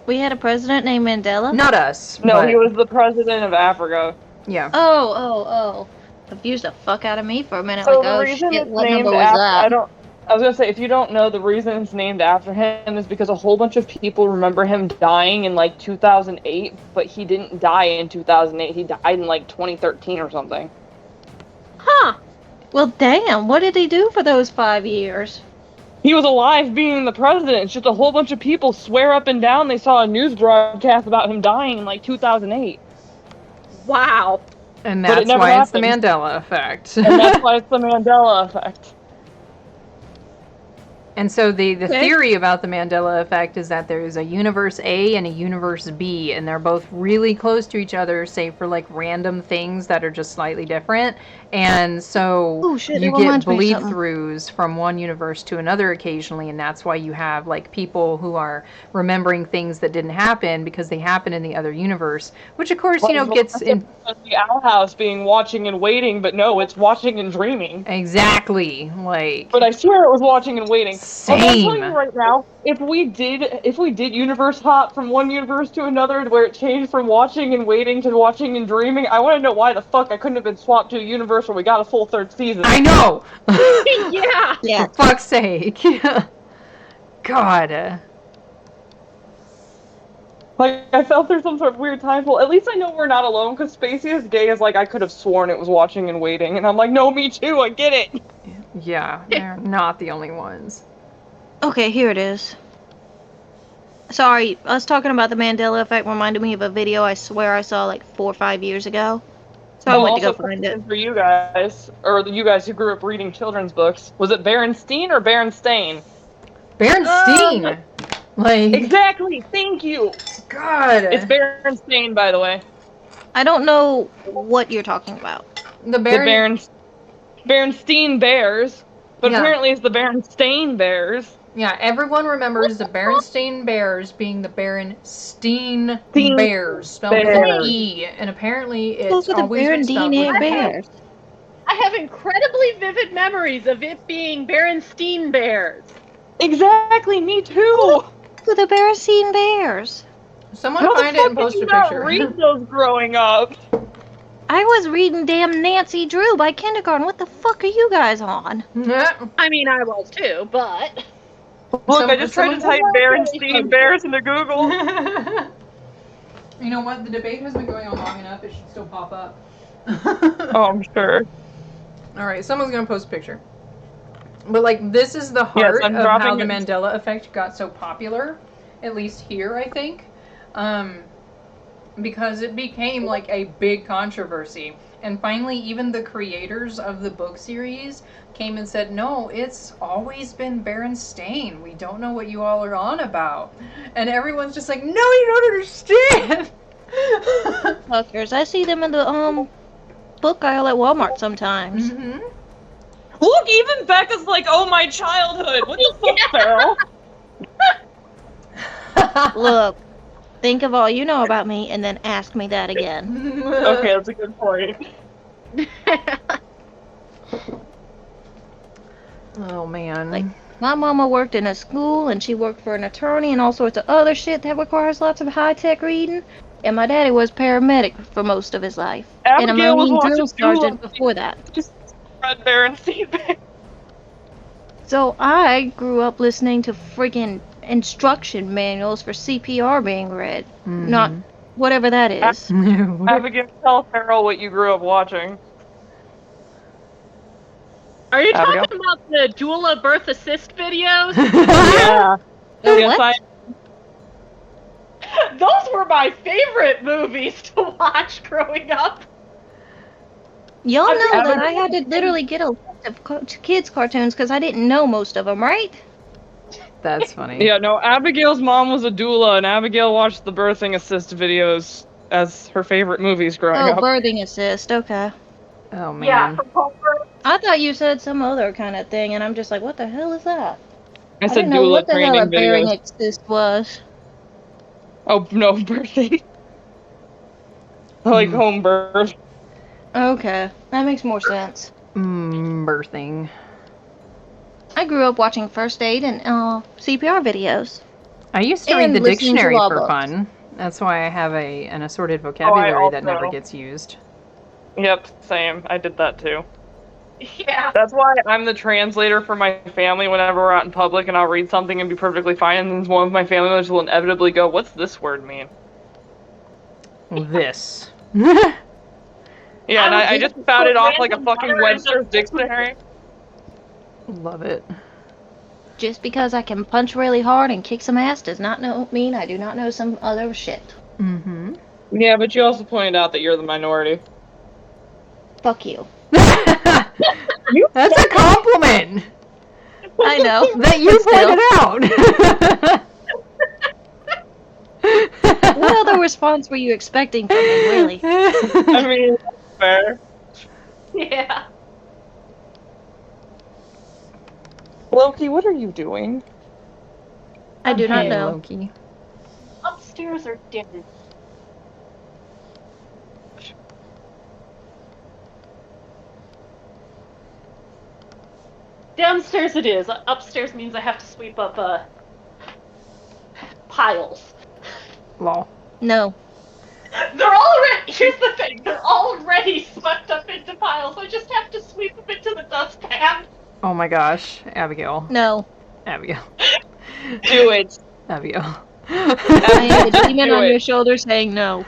We had a president named Mandela? Not us. No, but, he was the president of Africa. Yeah. Oh. Confused the fuck out of me for a minute. So Like, the oh reason shit, it's what named number was after, that? I was gonna say, if you don't know, the reason it's named after him is because a whole bunch of people remember him dying in like 2008, but he didn't die in 2008. He died in like 2013 or something. huh. Well, damn, what did he do for those 5 years? He was alive being the president. It's just a whole bunch of people swear up and down they saw a news broadcast about him dying in like 2008. Wow. And But it that's never why it's the happened. Mandela effect. And that's why it's the Mandela effect. And so the Okay. theory about the Mandela effect is that there's a universe A and a universe B, and they're both really close to each other, save for like random things that are just slightly different. And so Oh shit, you that get reminds me of bleed something. throughs from one universe to another occasionally, and that's why you have like people who are remembering things that didn't happen because they happen in the other universe, which of course, you know, gets in. The Owl House being watching and waiting, but no, it's watching and dreaming. Exactly. Like, But I swear it was watching and waiting. Same. Although I'm telling you right now, if we did universe hop from one universe to another, where it changed from watching and waiting to watching and dreaming, I want to know why the fuck I couldn't have been swapped to a universe where we got a full third season. I know. Yeah. Yeah. For fuck's sake. God. Like, I felt there's some sort of weird time pull. At least I know we're not alone, because Spacey is gay is like, I could have sworn it was watching and waiting, and I'm like, no, me too, I get it. Yeah, they're not the only ones. Okay, here it is. Sorry, us talking about the Mandela effect reminded me of a video I swear I saw like 4 or 5 years ago. So I went to go Also, find it. for you guys, or you guys who grew up reading children's books, was it Berenstain or Berenstain? Berenstain! Like, Exactly, thank you! God. It's Berenstain, by the way. I don't know what you're talking about. The Berenstain Bears, but Yeah. apparently it's the Berenstain Bears. Yeah, everyone remembers the Berenstain Bears being the Berenstain Steen Bears, spelled with an Bears. E, and apparently Those it's are the always been spelled Berendine with Bears. I have incredibly vivid memories of it being Berenstain Bears. Exactly, me too! To the Berenstain Bears. Someone How the find it fuck and did post you a not picture. read those growing up? I was reading damn Nancy Drew by kindergarten. What the fuck are you guys on? I mean, I was too, but Look, I just tried to type Berenstain Bears into Google. You know what? The debate has been going on long enough. It should still pop up. Oh, I'm sure. All right, someone's gonna post a picture. But like, this is the heart I'm of how dropping the it. Mandela effect got so popular, at least here, I think, because it became like a big controversy. And finally, even the creators of the book series came and said, "No, it's always been Berenstain. We don't know what you all are on about." And everyone's just like, "No, you don't understand." Fuckers. I see them in the book aisle at Walmart sometimes. Mm-hmm. Look, even Becca's like, oh, my childhood. What the fuck, Farrell? Look, think of all you know about me and then ask me that again. Okay, that's a good point. Oh man. Like, my mama worked in a school and she worked for an attorney and all sorts of other shit that requires lots of high-tech reading. And my daddy was paramedic for most of his life. And a Abigail was Marine watching drill sergeant Doolittle. before that. Just read Berenstain Bears. So I grew up listening to freaking instruction manuals for CPR being read. Not whatever that is. Abigail, tell Farrell what you grew up watching. Are you Abigail? talking about the doula birth assist videos? Yeah. The Yes, what? Those were my favorite movies to watch growing up. Y'all I know mean, that I had to literally get a list of kids' cartoons because I didn't know most of them, right? That's funny. Yeah, no, Abigail's mom was a doula, and Abigail watched the birthing assist videos as her favorite movies growing Oh, up. birthing assist. Okay. Oh man. Yeah, from Homer. I thought you said some other kind of thing, and I'm just like, what the hell is that? I I said didn't know doula what the hell a training bearing videos. assist was. Oh, no, birthing. Like home birth. Okay, that makes more sense. Birthing. I grew up watching first aid and CPR videos. I used to read And the listening to dictionary law for books. fun. That's why I have an assorted vocabulary that never also. gets used. Yep, same. I did that too. Yeah. That's why I'm the translator for my family whenever we're out in public and I'll read something and be perfectly fine, and then one of my family members will inevitably go, "What's this word mean?" This. Yeah, and I just spouted off like a random fucking letter and Webster's just- dictionary. Love it. Just because I can punch really hard and kick some ass does not mean I do not know some other shit. Mm-hmm. Yeah, but you also pointed out that you're the minority. Fuck you. That's a compliment I know. that you But pointed out. what other response were you expecting from me, really? I mean, fair. Yeah. Loki, what are you doing? I do not Hey, know. Loki. Upstairs or down? Downstairs it is. Upstairs means I have to sweep up piles. Lol. No. They're already. Here's the thing. They're already swept up into piles. I just have to sweep them into the dustpan. Oh my gosh, Abigail. No. Abigail. Do it. Abigail. I am the demon Do on it. your shoulder saying no.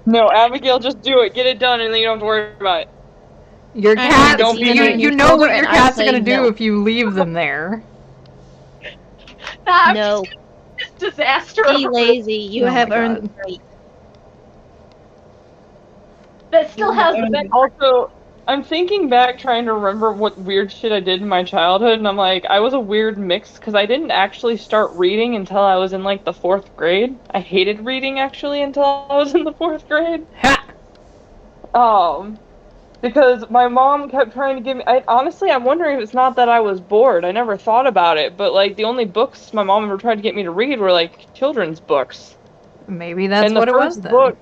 No, Abigail, just do it. Get it done, and then you don't have to worry about it. Your I am cats, the Don't be demon mean. on you your know shoulder, what your and I cats are say gonna do no. if you leave them there. Nah, I'm No. just disaster. Be lazy. You Oh have my earned God. the right. That still has the benefit. Also, I'm thinking back trying to remember what weird shit I did in my childhood, and I'm like, I was a weird mix because I didn't actually start reading until I was in like the 4th grade. I hated reading actually until I was in the 4th grade. Ha! Because my mom kept trying to give me. Honestly, I'm wondering if it's not that I was bored. I never thought about it, but like the only books my mom ever tried to get me to read were like children's books. Maybe that's And the what it first was then. book,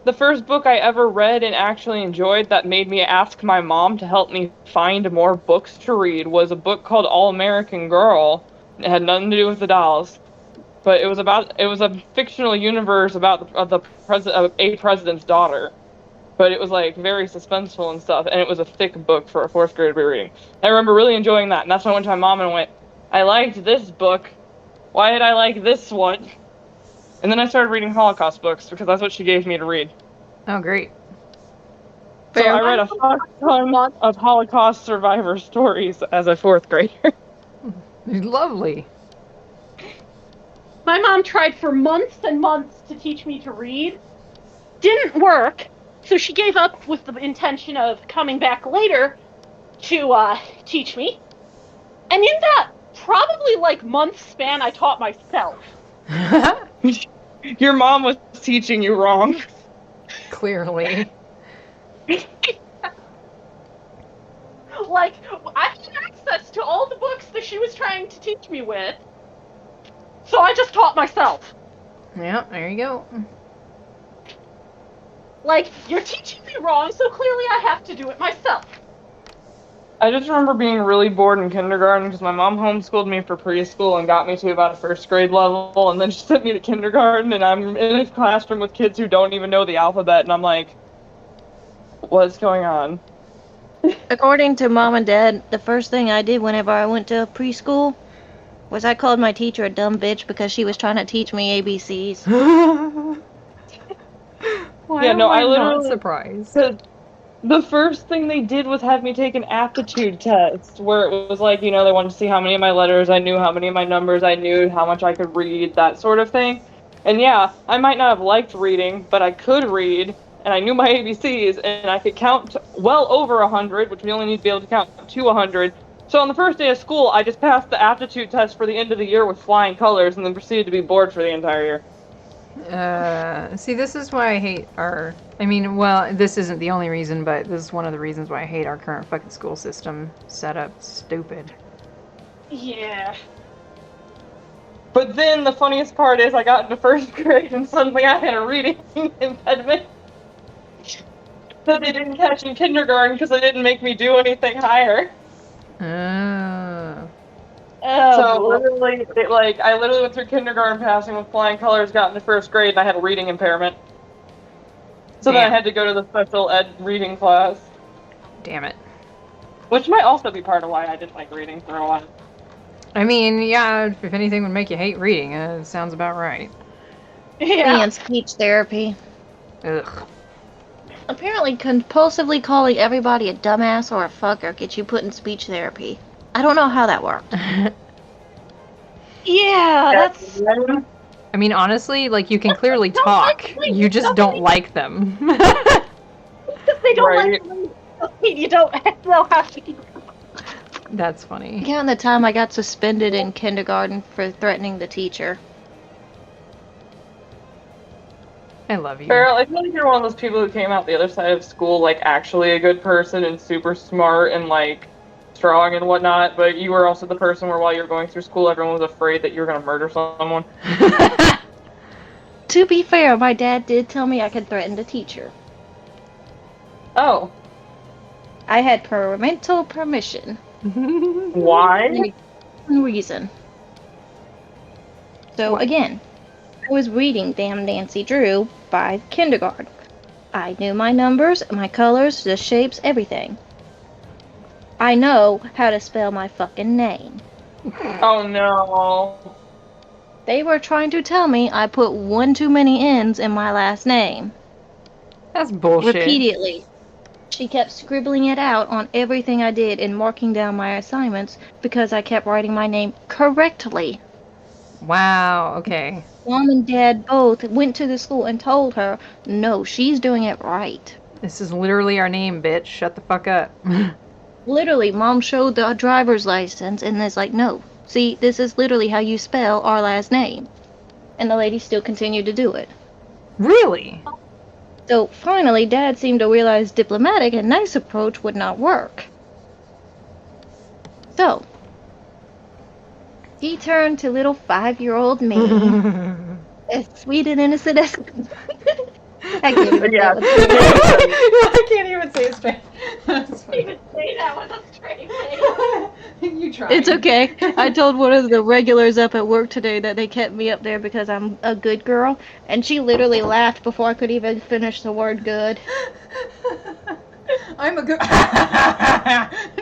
the first book I ever read and actually enjoyed that made me ask my mom to help me find more books to read was a book called All American Girl. It had nothing to do with the dolls, but it was a fictional universe about a president's daughter. But it was like very suspenseful and stuff, and it was a thick book for a 4th grade reading. I remember really enjoying that, and that's when I went to my mom and went, I liked this book. Why did I like this one? And then I started reading Holocaust books because that's what she gave me to read. Oh, great. So Fair. I read a fuck ton of Holocaust survivor stories as a 4th grader. Lovely. My mom tried for months and months to teach me to read. Didn't work, so she gave up with the intention of coming back later to teach me. And in that probably like month span, I taught myself. Your mom was teaching you wrong. Clearly. Like, I had access to all the books that she was trying to teach me with, so I just taught myself. Yeah, there you go. Like, you're teaching me wrong, so clearly I have to do it myself. I just remember being really bored in kindergarten because my mom homeschooled me for preschool and got me to about a 1st grade level, and then she sent me to kindergarten, and I'm in a classroom with kids who don't even know the alphabet, and I'm like, what's going on? According to Mom and Dad, the first thing I did whenever I went to preschool was I called my teacher a dumb bitch because she was trying to teach me ABCs. Why Yeah, am no, I I not literally. surprised? The first thing they did was have me take an aptitude test where it was like, they wanted to see how many of my letters I knew, how many of my numbers I knew, how much I could read, that sort of thing. And yeah, I might not have liked reading, but I could read, and I knew my ABCs, and I could count well over 100, which we only need to be able to count to 100. So on the first day of school, I just passed the aptitude test for the end of the year with flying colors, and then proceeded to be bored for the entire year. See, this is why I hate our. I mean, well, this isn't the only reason, but this is one of the reasons why I hate our current fucking school system setup. Stupid. Yeah. But then the funniest part is I got into first grade and suddenly I had a reading impediment that they didn't catch in kindergarten because they didn't make me do anything higher. Oh, So boy. literally, I literally went through kindergarten passing with flying colors, got into first grade, and I had a reading impairment. So then I Damn. had to go to the special ed reading class, Damn it. which might also be part of why I didn't like reading for a while. I mean, yeah, if anything would make you hate reading, it sounds about right. Yeah. And speech therapy. Ugh. Apparently, compulsively calling everybody a dumbass or a fucker gets you put in speech therapy. I don't know how that worked. Yeah, that's. I mean, honestly, like, you can clearly Don't talk. like You just don't like them. They don't Right. like you don't know how to. That's funny. Count the time I got suspended in kindergarten for threatening the teacher. I love you. Farrell, I feel like you're one of those people who came out the other side of school, like, actually a good person and super smart and, like, strong and whatnot, but you were also the person where while you were going through school, everyone was afraid that you were going to murder someone. To be fair, my dad did tell me I could threaten the teacher. Oh. I had parental permission. Why? Reason. So again, I was reading Damn Nancy Drew by kindergarten. I knew my numbers, my colors, the shapes, everything. I know how to spell my fucking name. Oh no. They were trying to tell me I put one too many N's in my last name. That's bullshit. Repeatedly. She kept scribbling it out on everything I did and marking down my assignments because I kept writing my name correctly. Wow, okay. Mom and Dad both went to the school and told her, no, she's doing it right. This is literally our name, bitch. Shut the fuck up. Literally, Mom showed the driver's license and is like, no, see, this is literally how you spell our last name. And the lady still continued to do it. Really? So finally, Dad seemed to realize diplomatic and nice approach would not work. So, he turned to little 5-year-old me, as sweet and innocent as... I can't even Yeah. I can't even say his face. That's funny. Even say that with a straight face. You tried. It's okay. I told one of the regulars up at work today that they kept me up there because I'm a good girl, and she literally laughed before I could even finish the word good. I'm a good.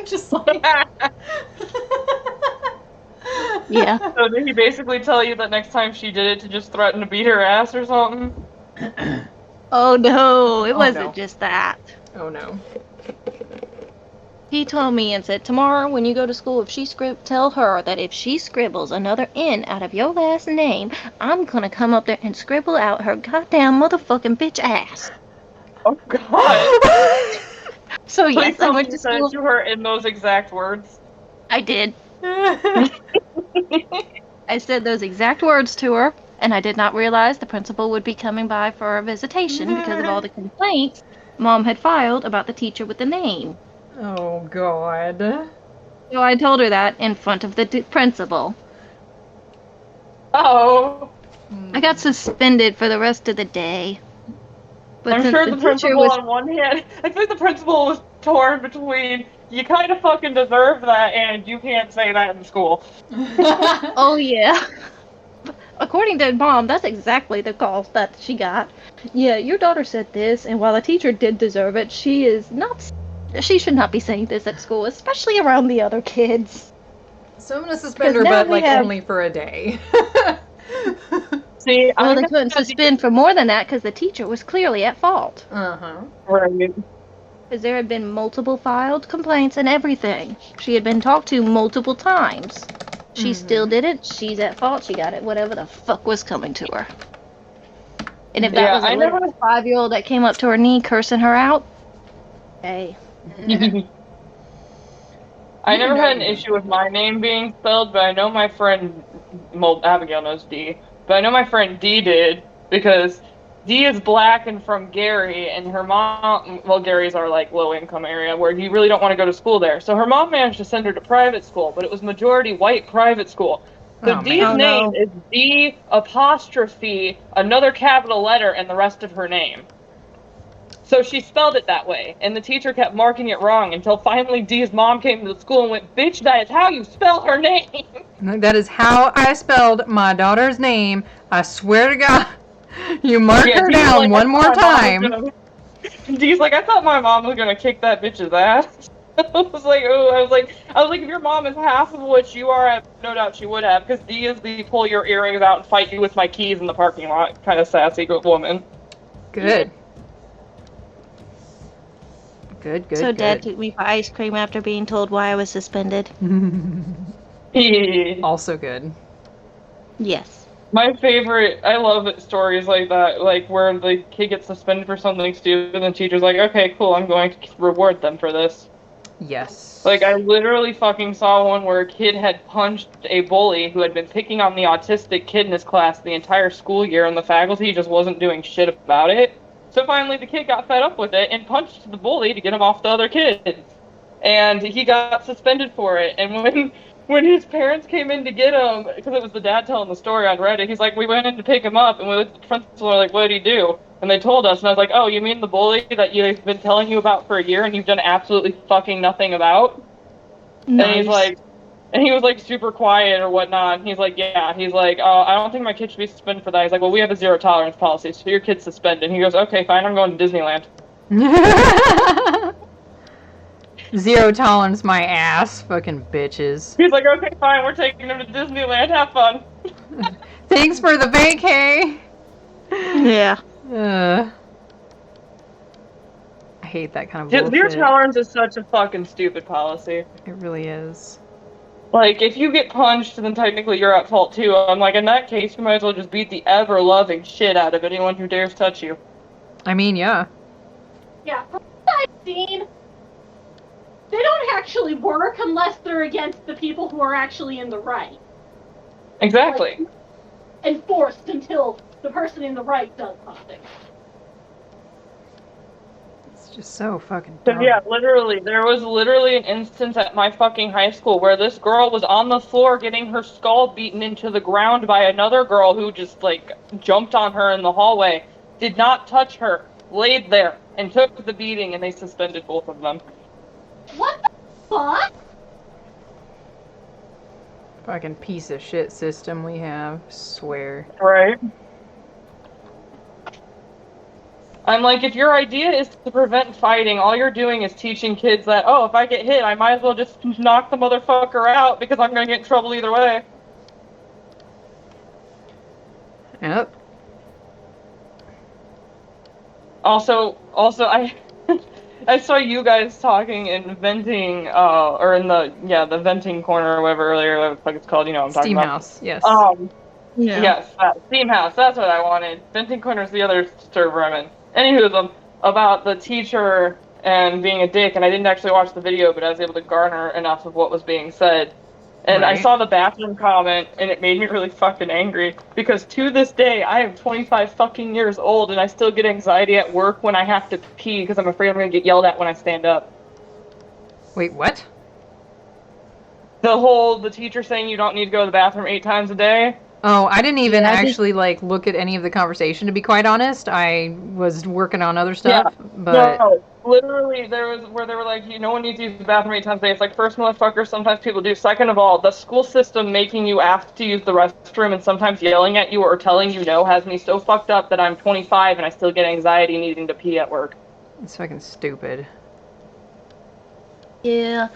Just like. Yeah. So did he basically tell you that next time she did it to just threaten to beat her ass or something? Oh no, it wasn't no. just that. Oh no. He told me and said, tomorrow when you go to school, if she tell her that if she scribbles another N out of your last name, I'm gonna come up there and scribble out her goddamn motherfucking bitch ass. Oh god. So Please yes, I tell me went you to said it school. to her in those exact words. I did. I said those exact words to her, and I did not realize the principal would be coming by for a visitation because of all the complaints Mom had filed about the teacher with the name. Oh god. So I told her that in front of the principal. Oh. I got suspended for the rest of the day. But I'm since sure the the teacher principal was on one hand, I think the principal was torn between you kind of fucking deserve that and you can't say that in school. Oh yeah. According to Mom, that's exactly the call that she got. Yeah, your daughter said this, and while the teacher did deserve it, she is not She should not be saying this at school, especially around the other kids. So I'm gonna suspend her, Because now but we like have- only for a day. See, Well, I'm they gonna couldn't suspend for more than that because the teacher was clearly at fault. Uh-huh. Right. Because there had been multiple filed complaints and everything. She had been talked to multiple times. She still did it. She's at fault. She got it. Whatever the fuck was coming to her. And if that Yeah, was a I little never- 5-year-old that came up to her knee cursing her out, hey. I never know had an you. issue with my name being spelled, but I know my friend, well, Abigail knows D, but I know my friend D did, because D is black and from Gary, and her mom, well, Gary's our, like, low-income area, where you really don't want to go to school there. So her mom managed to send her to private school, but it was majority white private school. So Oh, D's man. Oh, name no. is D apostrophe, another capital letter, and the rest of her name. So she spelled it that way, and the teacher kept marking it wrong until finally Dee's mom came to the school and went, "Bitch, that is how you spell her name." That is how I spelled my daughter's name. I swear to God. You mark her Dee's down like, one "I more thought my mom was time. gonna-" Dee's like, "I thought my mom was gonna kick that bitch's ass." I was like, "Oh," I was like, if your mom is half of what you are, I have no doubt she would have, because Dee is the pull your earrings out and fight you with my keys in the parking lot kind of sassy woman. Good. Good, good, So Dad good. took me for ice cream after being told why I was suspended. Also good. Yes. My favorite, I love it, stories like that, like where the kid gets suspended for something stupid and the teacher's like, "Okay, cool, I'm going to reward them for this." Yes. Like, I literally fucking saw one where a kid had punched a bully who had been picking on the autistic kid in his class the entire school year, and the faculty just wasn't doing shit about it. So finally the kid got fed up with it and punched the bully to get him off the other kids. And he got suspended for it. And when his parents came in to get him, because it was the dad telling the story on Reddit, he's like, "We went in to pick him up, and the principal were like, 'What did he do?' And they told us, and I was like, 'Oh, you mean the bully that you've been telling you about for a year and you've done absolutely fucking nothing about?' Nice. And he was like super quiet or whatnot. And he's like, yeah. He's like, I don't think my kid should be suspended for that. He's like, well, we have a zero tolerance policy, so your kid's suspended. And he goes, okay, fine, I'm going to Disneyland. Zero tolerance my ass, fucking bitches. He's like, okay, fine, we're taking him to Disneyland. Have fun. Thanks for the vacay. Yeah. I hate that kind of bullshit. Zero tolerance is such a fucking stupid policy. It really is. Like, if you get punched, then technically you're at fault too. I'm like, in that case, you might as well just beat the ever-loving shit out of anyone who dares touch you. I mean, yeah. Yeah, from what I've seen, they don't actually work unless they're against the people who are actually in the right. Exactly. Like, enforced until the person in the right does something. It's just so fucking So dumb. yeah, literally, there was literally an instance at my fucking high school where this girl was on the floor getting her skull beaten into the ground by another girl who just, like, jumped on her in the hallway, did not touch her, laid there, and took the beating, and they suspended both of them. What the fuck? Fucking piece of shit system we have. Swear. Right. I'm like, if your idea is to prevent fighting, all you're doing is teaching kids that, oh, if I get hit, I might as well just knock the motherfucker out because I'm gonna get in trouble either way. Yep. Also, I I saw you guys talking and venting, or in the venting corner or whatever earlier, what the fuck it's called, you know what I'm talking Steam about. House, yes. Yeah. Yes, Steam House, that's what I wanted. Venting corner's the other server I'm in. Anywho, about the teacher and being a dick, and I didn't actually watch the video, but I was able to garner enough of what was being said. And I Right. saw the bathroom comment, and it made me really fucking angry, because to this day, I am 25 fucking years old, and I still get anxiety at work when I have to pee, because I'm afraid I'm gonna get yelled at when I stand up. Wait, what? The teacher saying you don't need to go to the bathroom 8 times a day. Oh, I didn't even Yeah, I think- actually like look at any of the conversation, to be quite honest. I was working on other stuff, but No, literally, there was where they were like, no one needs to use the bathroom 8 times a day. It's like, first, motherfucker, sometimes people do. Second of all, the school system making you ask to use the restroom and sometimes yelling at you or telling you no has me so fucked up that I'm 25 and I still get anxiety needing to pee at work. it's fucking stupid. Yeah.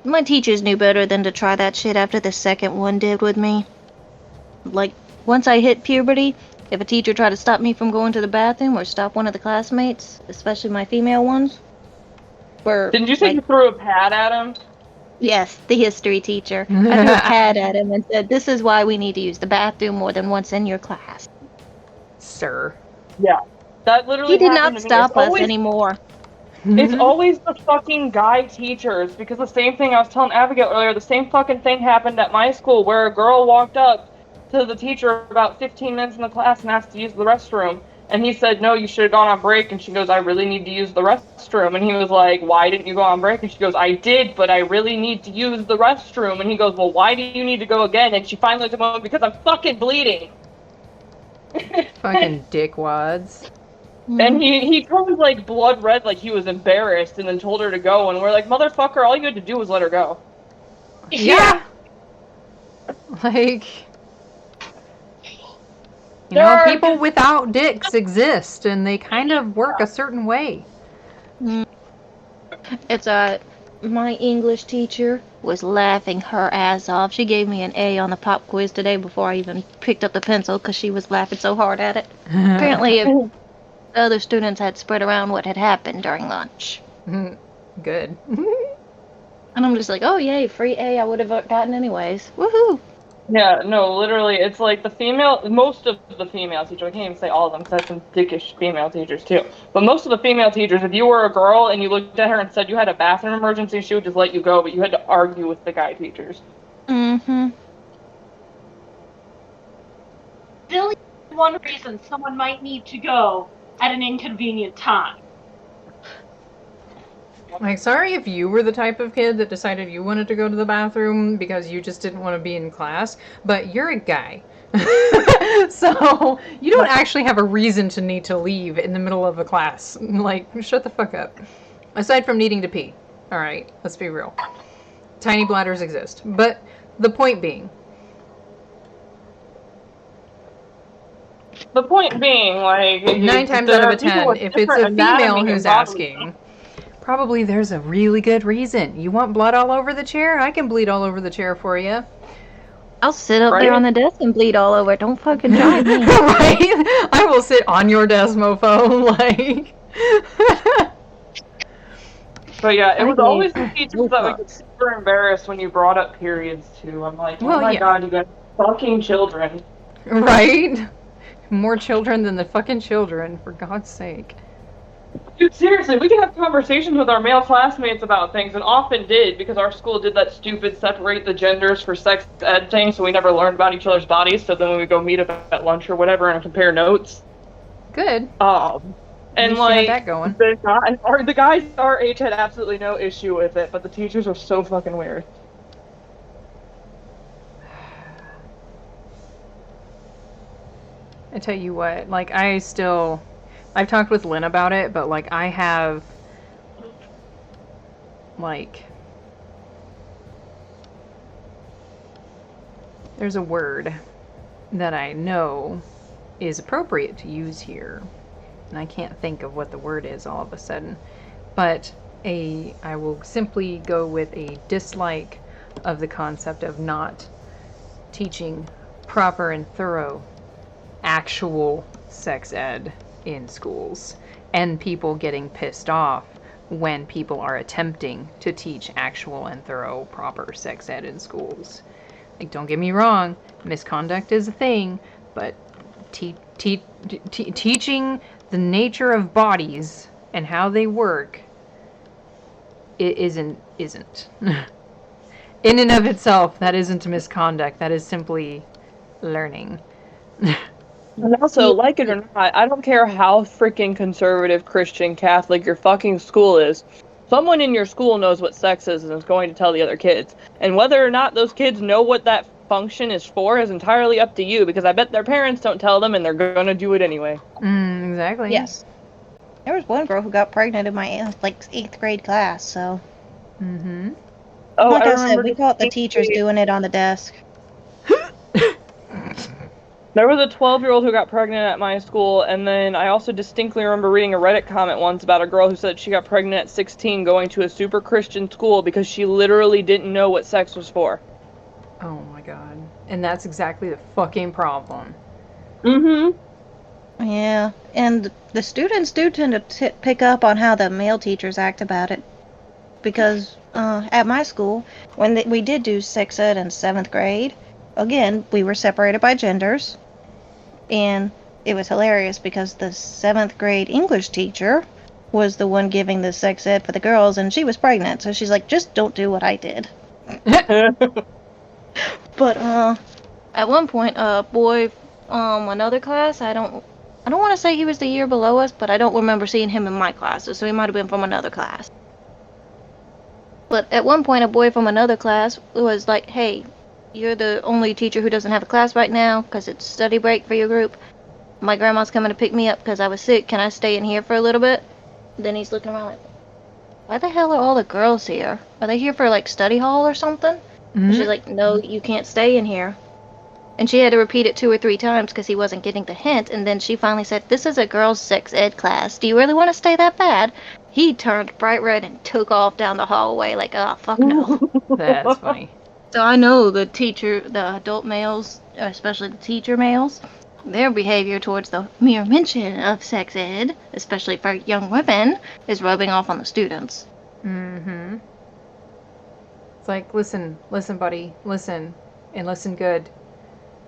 My teachers knew better than to try that shit after the second one did with me. Like, once I hit puberty, if a teacher tried to stop me from going to the bathroom or stop one of the classmates, especially my female ones, were Didn't you say like, you threw a pad at him? yes, the history teacher. I threw a pad at him and said, "This is why we need to use the bathroom more than once in your class." Sir. Yeah. That He literally did happened not to me. stop us anymore. It's always the fucking guy teachers, because the same thing I was telling Abigail earlier, the same fucking thing happened at my school where a girl walked up to the teacher about 15 minutes in the class and asked to use the restroom. And he said, no, you should have gone on break. And she goes, I really need to use the restroom. And he was like, why didn't you go on break? And she goes, I did, but I really need to use the restroom. And he goes, well, why do you need to go again? And she finally told him, because I'm fucking bleeding. Fucking dickwads. And he turned like blood red, like he was embarrassed, and then told her to go. And we're like, motherfucker, all you had to do was let her go. Yeah. Like, you know, people without dicks exist, and they kind of work a certain way. It's my English teacher was laughing her ass off. She gave me an A on the pop quiz today before I even picked up the pencil because she was laughing so hard at it. Apparently, if other students had spread around what had happened during lunch. Good. And I'm just like, oh yay, free A I would have gotten anyways. Woohoo! Yeah, no, literally, it's like most of the female teachers, I can't even say all of them, because I had some dickish female teachers too, but most of the female teachers, if you were a girl and you looked at her and said you had a bathroom emergency, she would just let you go, but you had to argue with the guy teachers. Mm-hmm. Still, one reason someone might need to go at an inconvenient time. Like, sorry if you were the type of kid that decided you wanted to go to the bathroom because you just didn't want to be in class, but you're a guy. So, you don't actually have a reason to need to leave in the middle of a class. Like, shut the fuck up. Aside from needing to pee. Alright, let's be real. Tiny bladders exist. But the point being, like... 9 times out of 10, if it's a female who's asking, probably there's a really good reason. You want blood all over the chair? I can bleed all over the chair for you. I'll sit up there on the desk and bleed all over. Don't fucking drive me. Right? I will sit on your desk, mofo. Like. But yeah, it was always the teachers that would get super embarrassed when you brought up periods too. I'm like, oh my god, you got fucking children. Right? More children than the fucking children, for God's sake. Dude, seriously, we can have conversations with our male classmates about things, and often did, because our school did that stupid separate the genders for sex ed thing, so we never learned about each other's bodies, so then when we go meet up at lunch or whatever and compare notes. Good. And like, that going. The guys our age had absolutely no issue with it, but the teachers were so fucking weird. I tell you what, like, I've talked with Lynn about it, but, like, I have, like, there's a word that I know is appropriate to use here, and I can't think of what the word is all of a sudden, but I will simply go with a dislike of the concept of not teaching proper and thorough actual sex ed in schools, and people getting pissed off when people are attempting to teach actual and thorough proper sex ed in schools. Like, don't get me wrong, misconduct is a thing, but teaching the nature of bodies and how they work, it isn't. In and of itself, that isn't misconduct. That is simply learning. And also, like it or not, I don't care how freaking conservative, Christian, Catholic your fucking school is. Someone in your school knows what sex is and is going to tell the other kids. And whether or not those kids know what that function is for is entirely up to you, because I bet their parents don't tell them and they're gonna do it anyway. Exactly. Yes. There was one girl who got pregnant in my 8th grade class, so. Mm-hmm. Like I said, we caught the teachers doing it on the desk. There was a 12-year-old who got pregnant at my school, and then I also distinctly remember reading a Reddit comment once about a girl who said she got pregnant at 16 going to a super Christian school because she literally didn't know what sex was for. Oh my god. And that's exactly the fucking problem. Mm-hmm. Yeah, and the students do tend to pick up on how the male teachers act about it. Because at my school, when we did do sex ed in 7th grade, again, we were separated by genders. And it was hilarious because the 7th grade English teacher was the one giving the sex ed for the girls, and she was pregnant. So she's like, just don't do what I did. But at one point, a boy another class, I don't want to say he was the year below us, but I don't remember seeing him in my classes, so he might have been from another class. But at one point, a boy from another class was like, hey, you're the only teacher who doesn't have a class right now because it's study break for your group. My grandma's coming to pick me up because I was sick. Can I stay in here for a little bit? Then he's looking around like, why the hell are all the girls here? Are they here for like study hall or something? And she's like, no, you can't stay in here. And she had to repeat it 2 or 3 times because he wasn't getting the hint. And then she finally said, this is a girls' sex ed class. Do you really want to stay that bad? He turned bright red and took off down the hallway like, oh, fuck no. That's funny. So I know the adult males, especially the teacher males, their behavior towards the mere mention of sex ed, especially for young women, is rubbing off on the students. Mm-hmm. It's like, listen, buddy, listen, and listen good.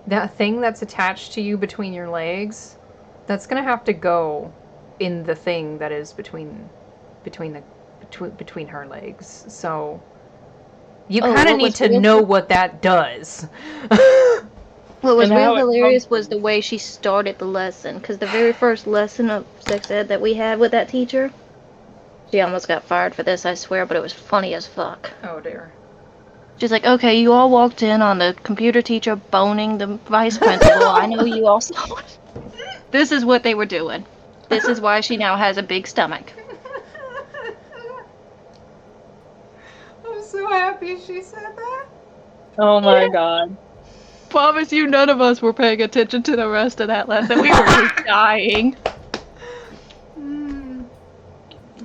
That thing that's attached to you between your legs, that's gonna have to go in the thing that is between her legs. So you kind of need to know what that does. What was real hilarious was the way she started the lesson, because the very first lesson of sex ed that we had with that teacher, she almost got fired for this, I swear, but it was funny as fuck. Oh dear. She's like, okay, you all walked in on the computer teacher boning the vice principal. I know you all saw it. This is what they were doing. This is why she now has a big stomach. I'm so happy she said that. Oh my god. Promise you, none of us were paying attention to the rest of that lesson. We were just dying.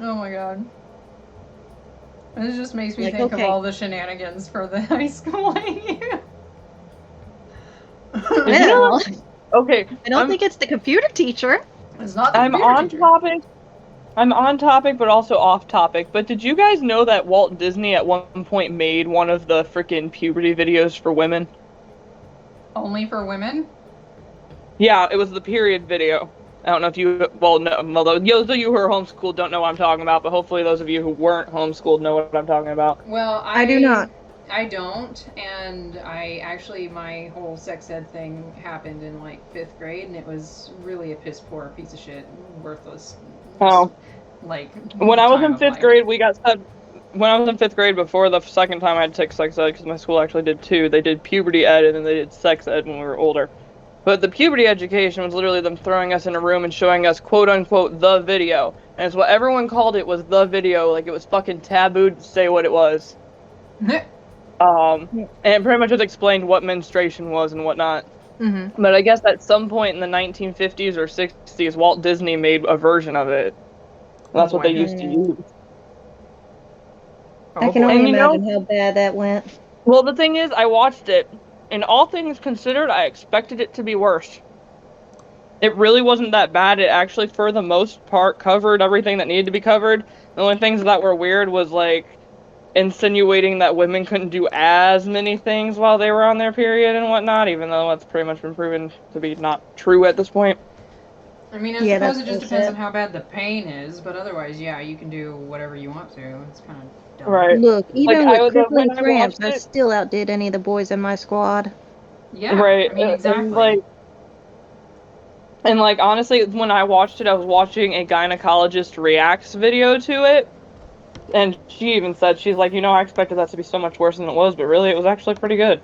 Oh my god. This just makes me Like, think okay. of all the shenanigans for the high school year. Well, Okay. I don't think it's the computer teacher. It's not the I'm computer on teacher. topic. I'm on topic, but also off topic. But did you guys know that Walt Disney at one point made one of the freaking puberty videos for women? Only for women? Yeah, it was the period video. I don't know if you, well, no, although those of you who are homeschooled don't know what I'm talking about, but hopefully those of you who weren't homeschooled know what I'm talking about. Well, I do not. I don't, and I actually, my whole sex ed thing happened in like 5th grade, and it was really a piss poor piece of shit, worthless. Oh. Like, When I was time in of 5th life. grade, we got sent. When I was in 5th grade, before the second time I had to take sex ed, because my school actually did 2, they did puberty ed and then they did sex ed when we were older. But the puberty education was literally them throwing us in a room and showing us quote unquote the video. And it's what everyone called it, was the video, like it was fucking tabooed to say what it was. And it pretty much just explained what menstruation was and whatnot. Mm-hmm. But I guess at some point in the 1950s or 60s, Walt Disney made a version of it. That's what they used to use. I can only imagine how bad that went. Well, the thing is, I watched it, and all things considered, I expected it to be worse. It really wasn't that bad. It actually, for the most part, covered everything that needed to be covered. The only things that were weird was, like, insinuating that women couldn't do as many things while they were on their period and whatnot, even though that's pretty much been proven to be not true at this point. I mean, I suppose it just depends on how bad the pain is, but otherwise, yeah, you can do whatever you want to. It's kind of dumb. Right. Look, even Like, with crippling when I cramps, watched I it- still outdid any of the boys in my squad. Yeah, Right. I mean, exactly. And like, honestly, when I watched it, I was watching a gynecologist reacts video to it. And she even said, she's like, I expected that to be so much worse than it was, but really, it was actually pretty good.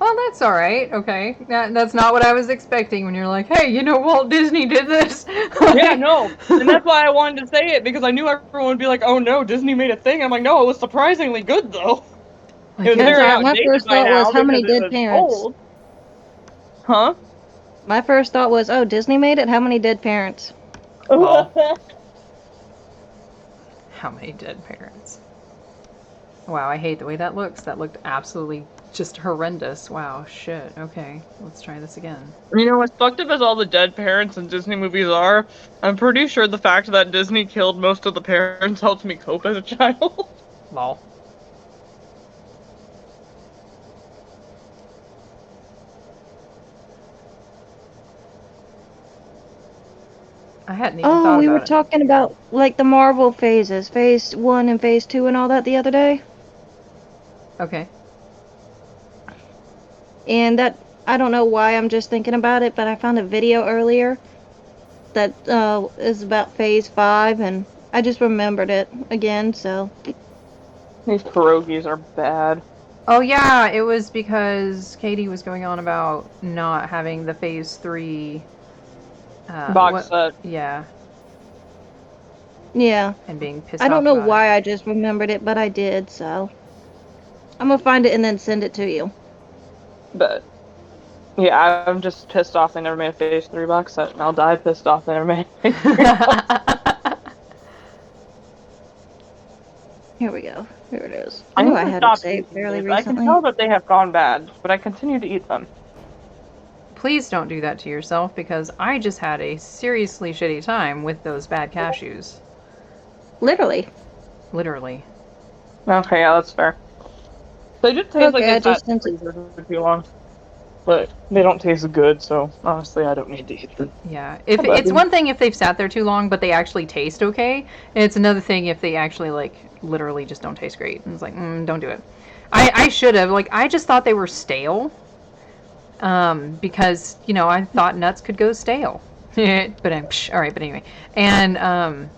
Well, that's all right. Okay, that's not what I was expecting when you're like, hey, Walt Disney did this. Yeah, no. And that's why I wanted to say it, because I knew everyone would be like, oh no, Disney made a thing. I'm like, no, it was surprisingly good, though. It was very my outdated first by thought was, now how many because it dead was parents? old. Huh? My first thought was, oh, Disney made it? How many dead parents? Well. How many dead parents? Wow, I hate the way that looks. That looked absolutely just horrendous. Wow, shit. Okay, let's try this again. You know, as fucked up as all the dead parents in Disney movies are, I'm pretty sure the fact that Disney killed most of the parents helped me cope as a child. Lol. I hadn't even Oh, thought we were about it. talking about, like, the Marvel phases. Phase 1 and Phase 2 and all that the other day. Okay. And that, I don't know why I'm just thinking about it, but I found a video earlier that is about Phase 5, and I just remembered it again, so. These pierogies are bad. Oh yeah, it was because Katie was going on about not having the Phase 3 Box set. Yeah, Yeah. and being pissed I off don't know about why I just remembered it, but I did, so. I'm gonna find it and then send it to you. But yeah, I'm just pissed off they never made a Phase 3 box set, and I'll die pissed off they never made a Phase 3 box set. Here we go. Here it is. I knew need I to had stop it saved eating fairly these. I can recently. tell that they have gone bad, but I continue to eat them. Please don't do that to yourself, because I just had a seriously shitty time with those bad cashews. Literally. Literally. Okay, yeah, that's fair. They just taste like Okay, I they sat just in sent the freezer for too long. But they don't taste good, so honestly, I don't need to eat them. Yeah. If How about it's you? one thing if they've sat there too long, but they actually taste okay. It's another thing if they actually like literally just don't taste great. And it's like, don't do it. I should have I just thought they were stale. Because I thought nuts could go stale. But all right. But anyway, and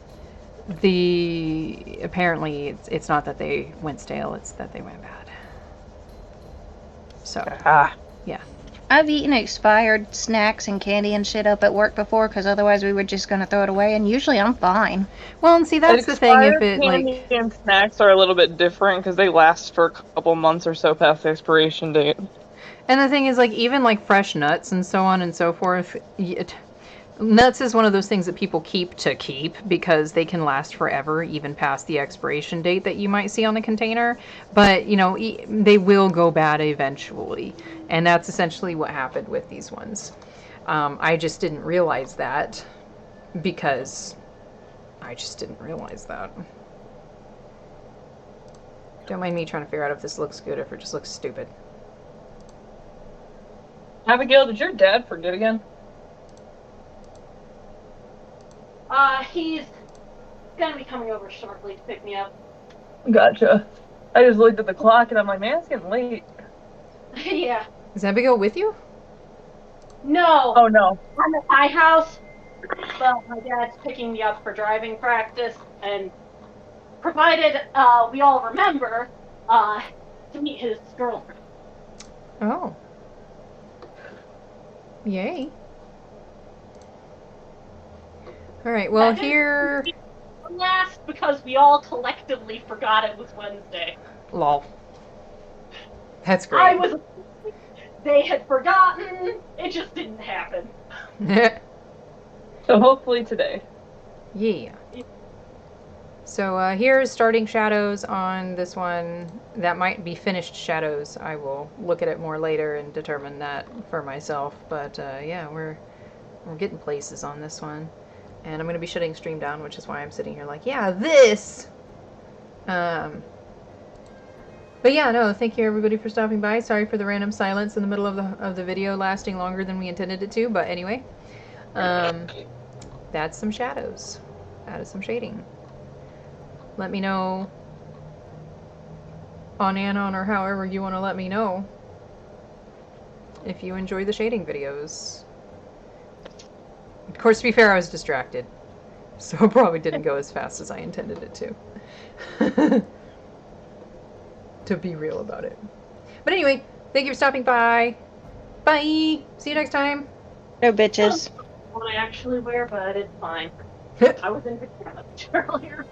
the apparently it's not that they went stale. It's that they went bad. So yeah. I've eaten expired snacks and candy and shit up at work before, because otherwise we were just gonna throw it away, and usually I'm fine. Well, and see that's the thing. If it candy and snacks are a little bit different because they last for a couple months or so past the expiration date. And the thing is, even fresh nuts and so on and so forth, nuts is one of those things that people keep because they can last forever, even past the expiration date that you might see on the container. But, they will go bad eventually. And that's essentially what happened with these ones. I just didn't realize that because I just didn't realize that. Don't mind me trying to figure out if this looks good or if it just looks stupid. Abigail, did your dad forget again? He's gonna be coming over shortly to pick me up. Gotcha. I just looked at the clock and I'm like, man, it's getting late. Yeah. Is Abigail with you? No. Oh, no. I'm at my house, but my dad's picking me up for driving practice, and provided we all remember to meet his girlfriend. Oh. Yay. All right, well, here... Last because we all collectively forgot it was Wednesday. Lol. That's great. I was... They had forgotten. It just didn't happen. So hopefully today. Yeah. So here's starting shadows on this one. That might be finished shadows. I will look at it more later and determine that for myself. But yeah, we're getting places on this one. And I'm going to be shutting stream down, which is why I'm sitting here like, yeah, this! But yeah, no, thank you everybody for stopping by. Sorry for the random silence in the middle of the video lasting longer than we intended it to, but anyway. That's some shadows. That is some shading. Let me know on Anon or however you want to let me know if you enjoy the shading videos. Of course, to be fair, I was distracted, so it probably didn't go as fast as I intended it to. To be real about it. But anyway, thank you for stopping by. Bye! See you next time. No bitches. What I actually wear, but it's fine. I was in pajamas earlier.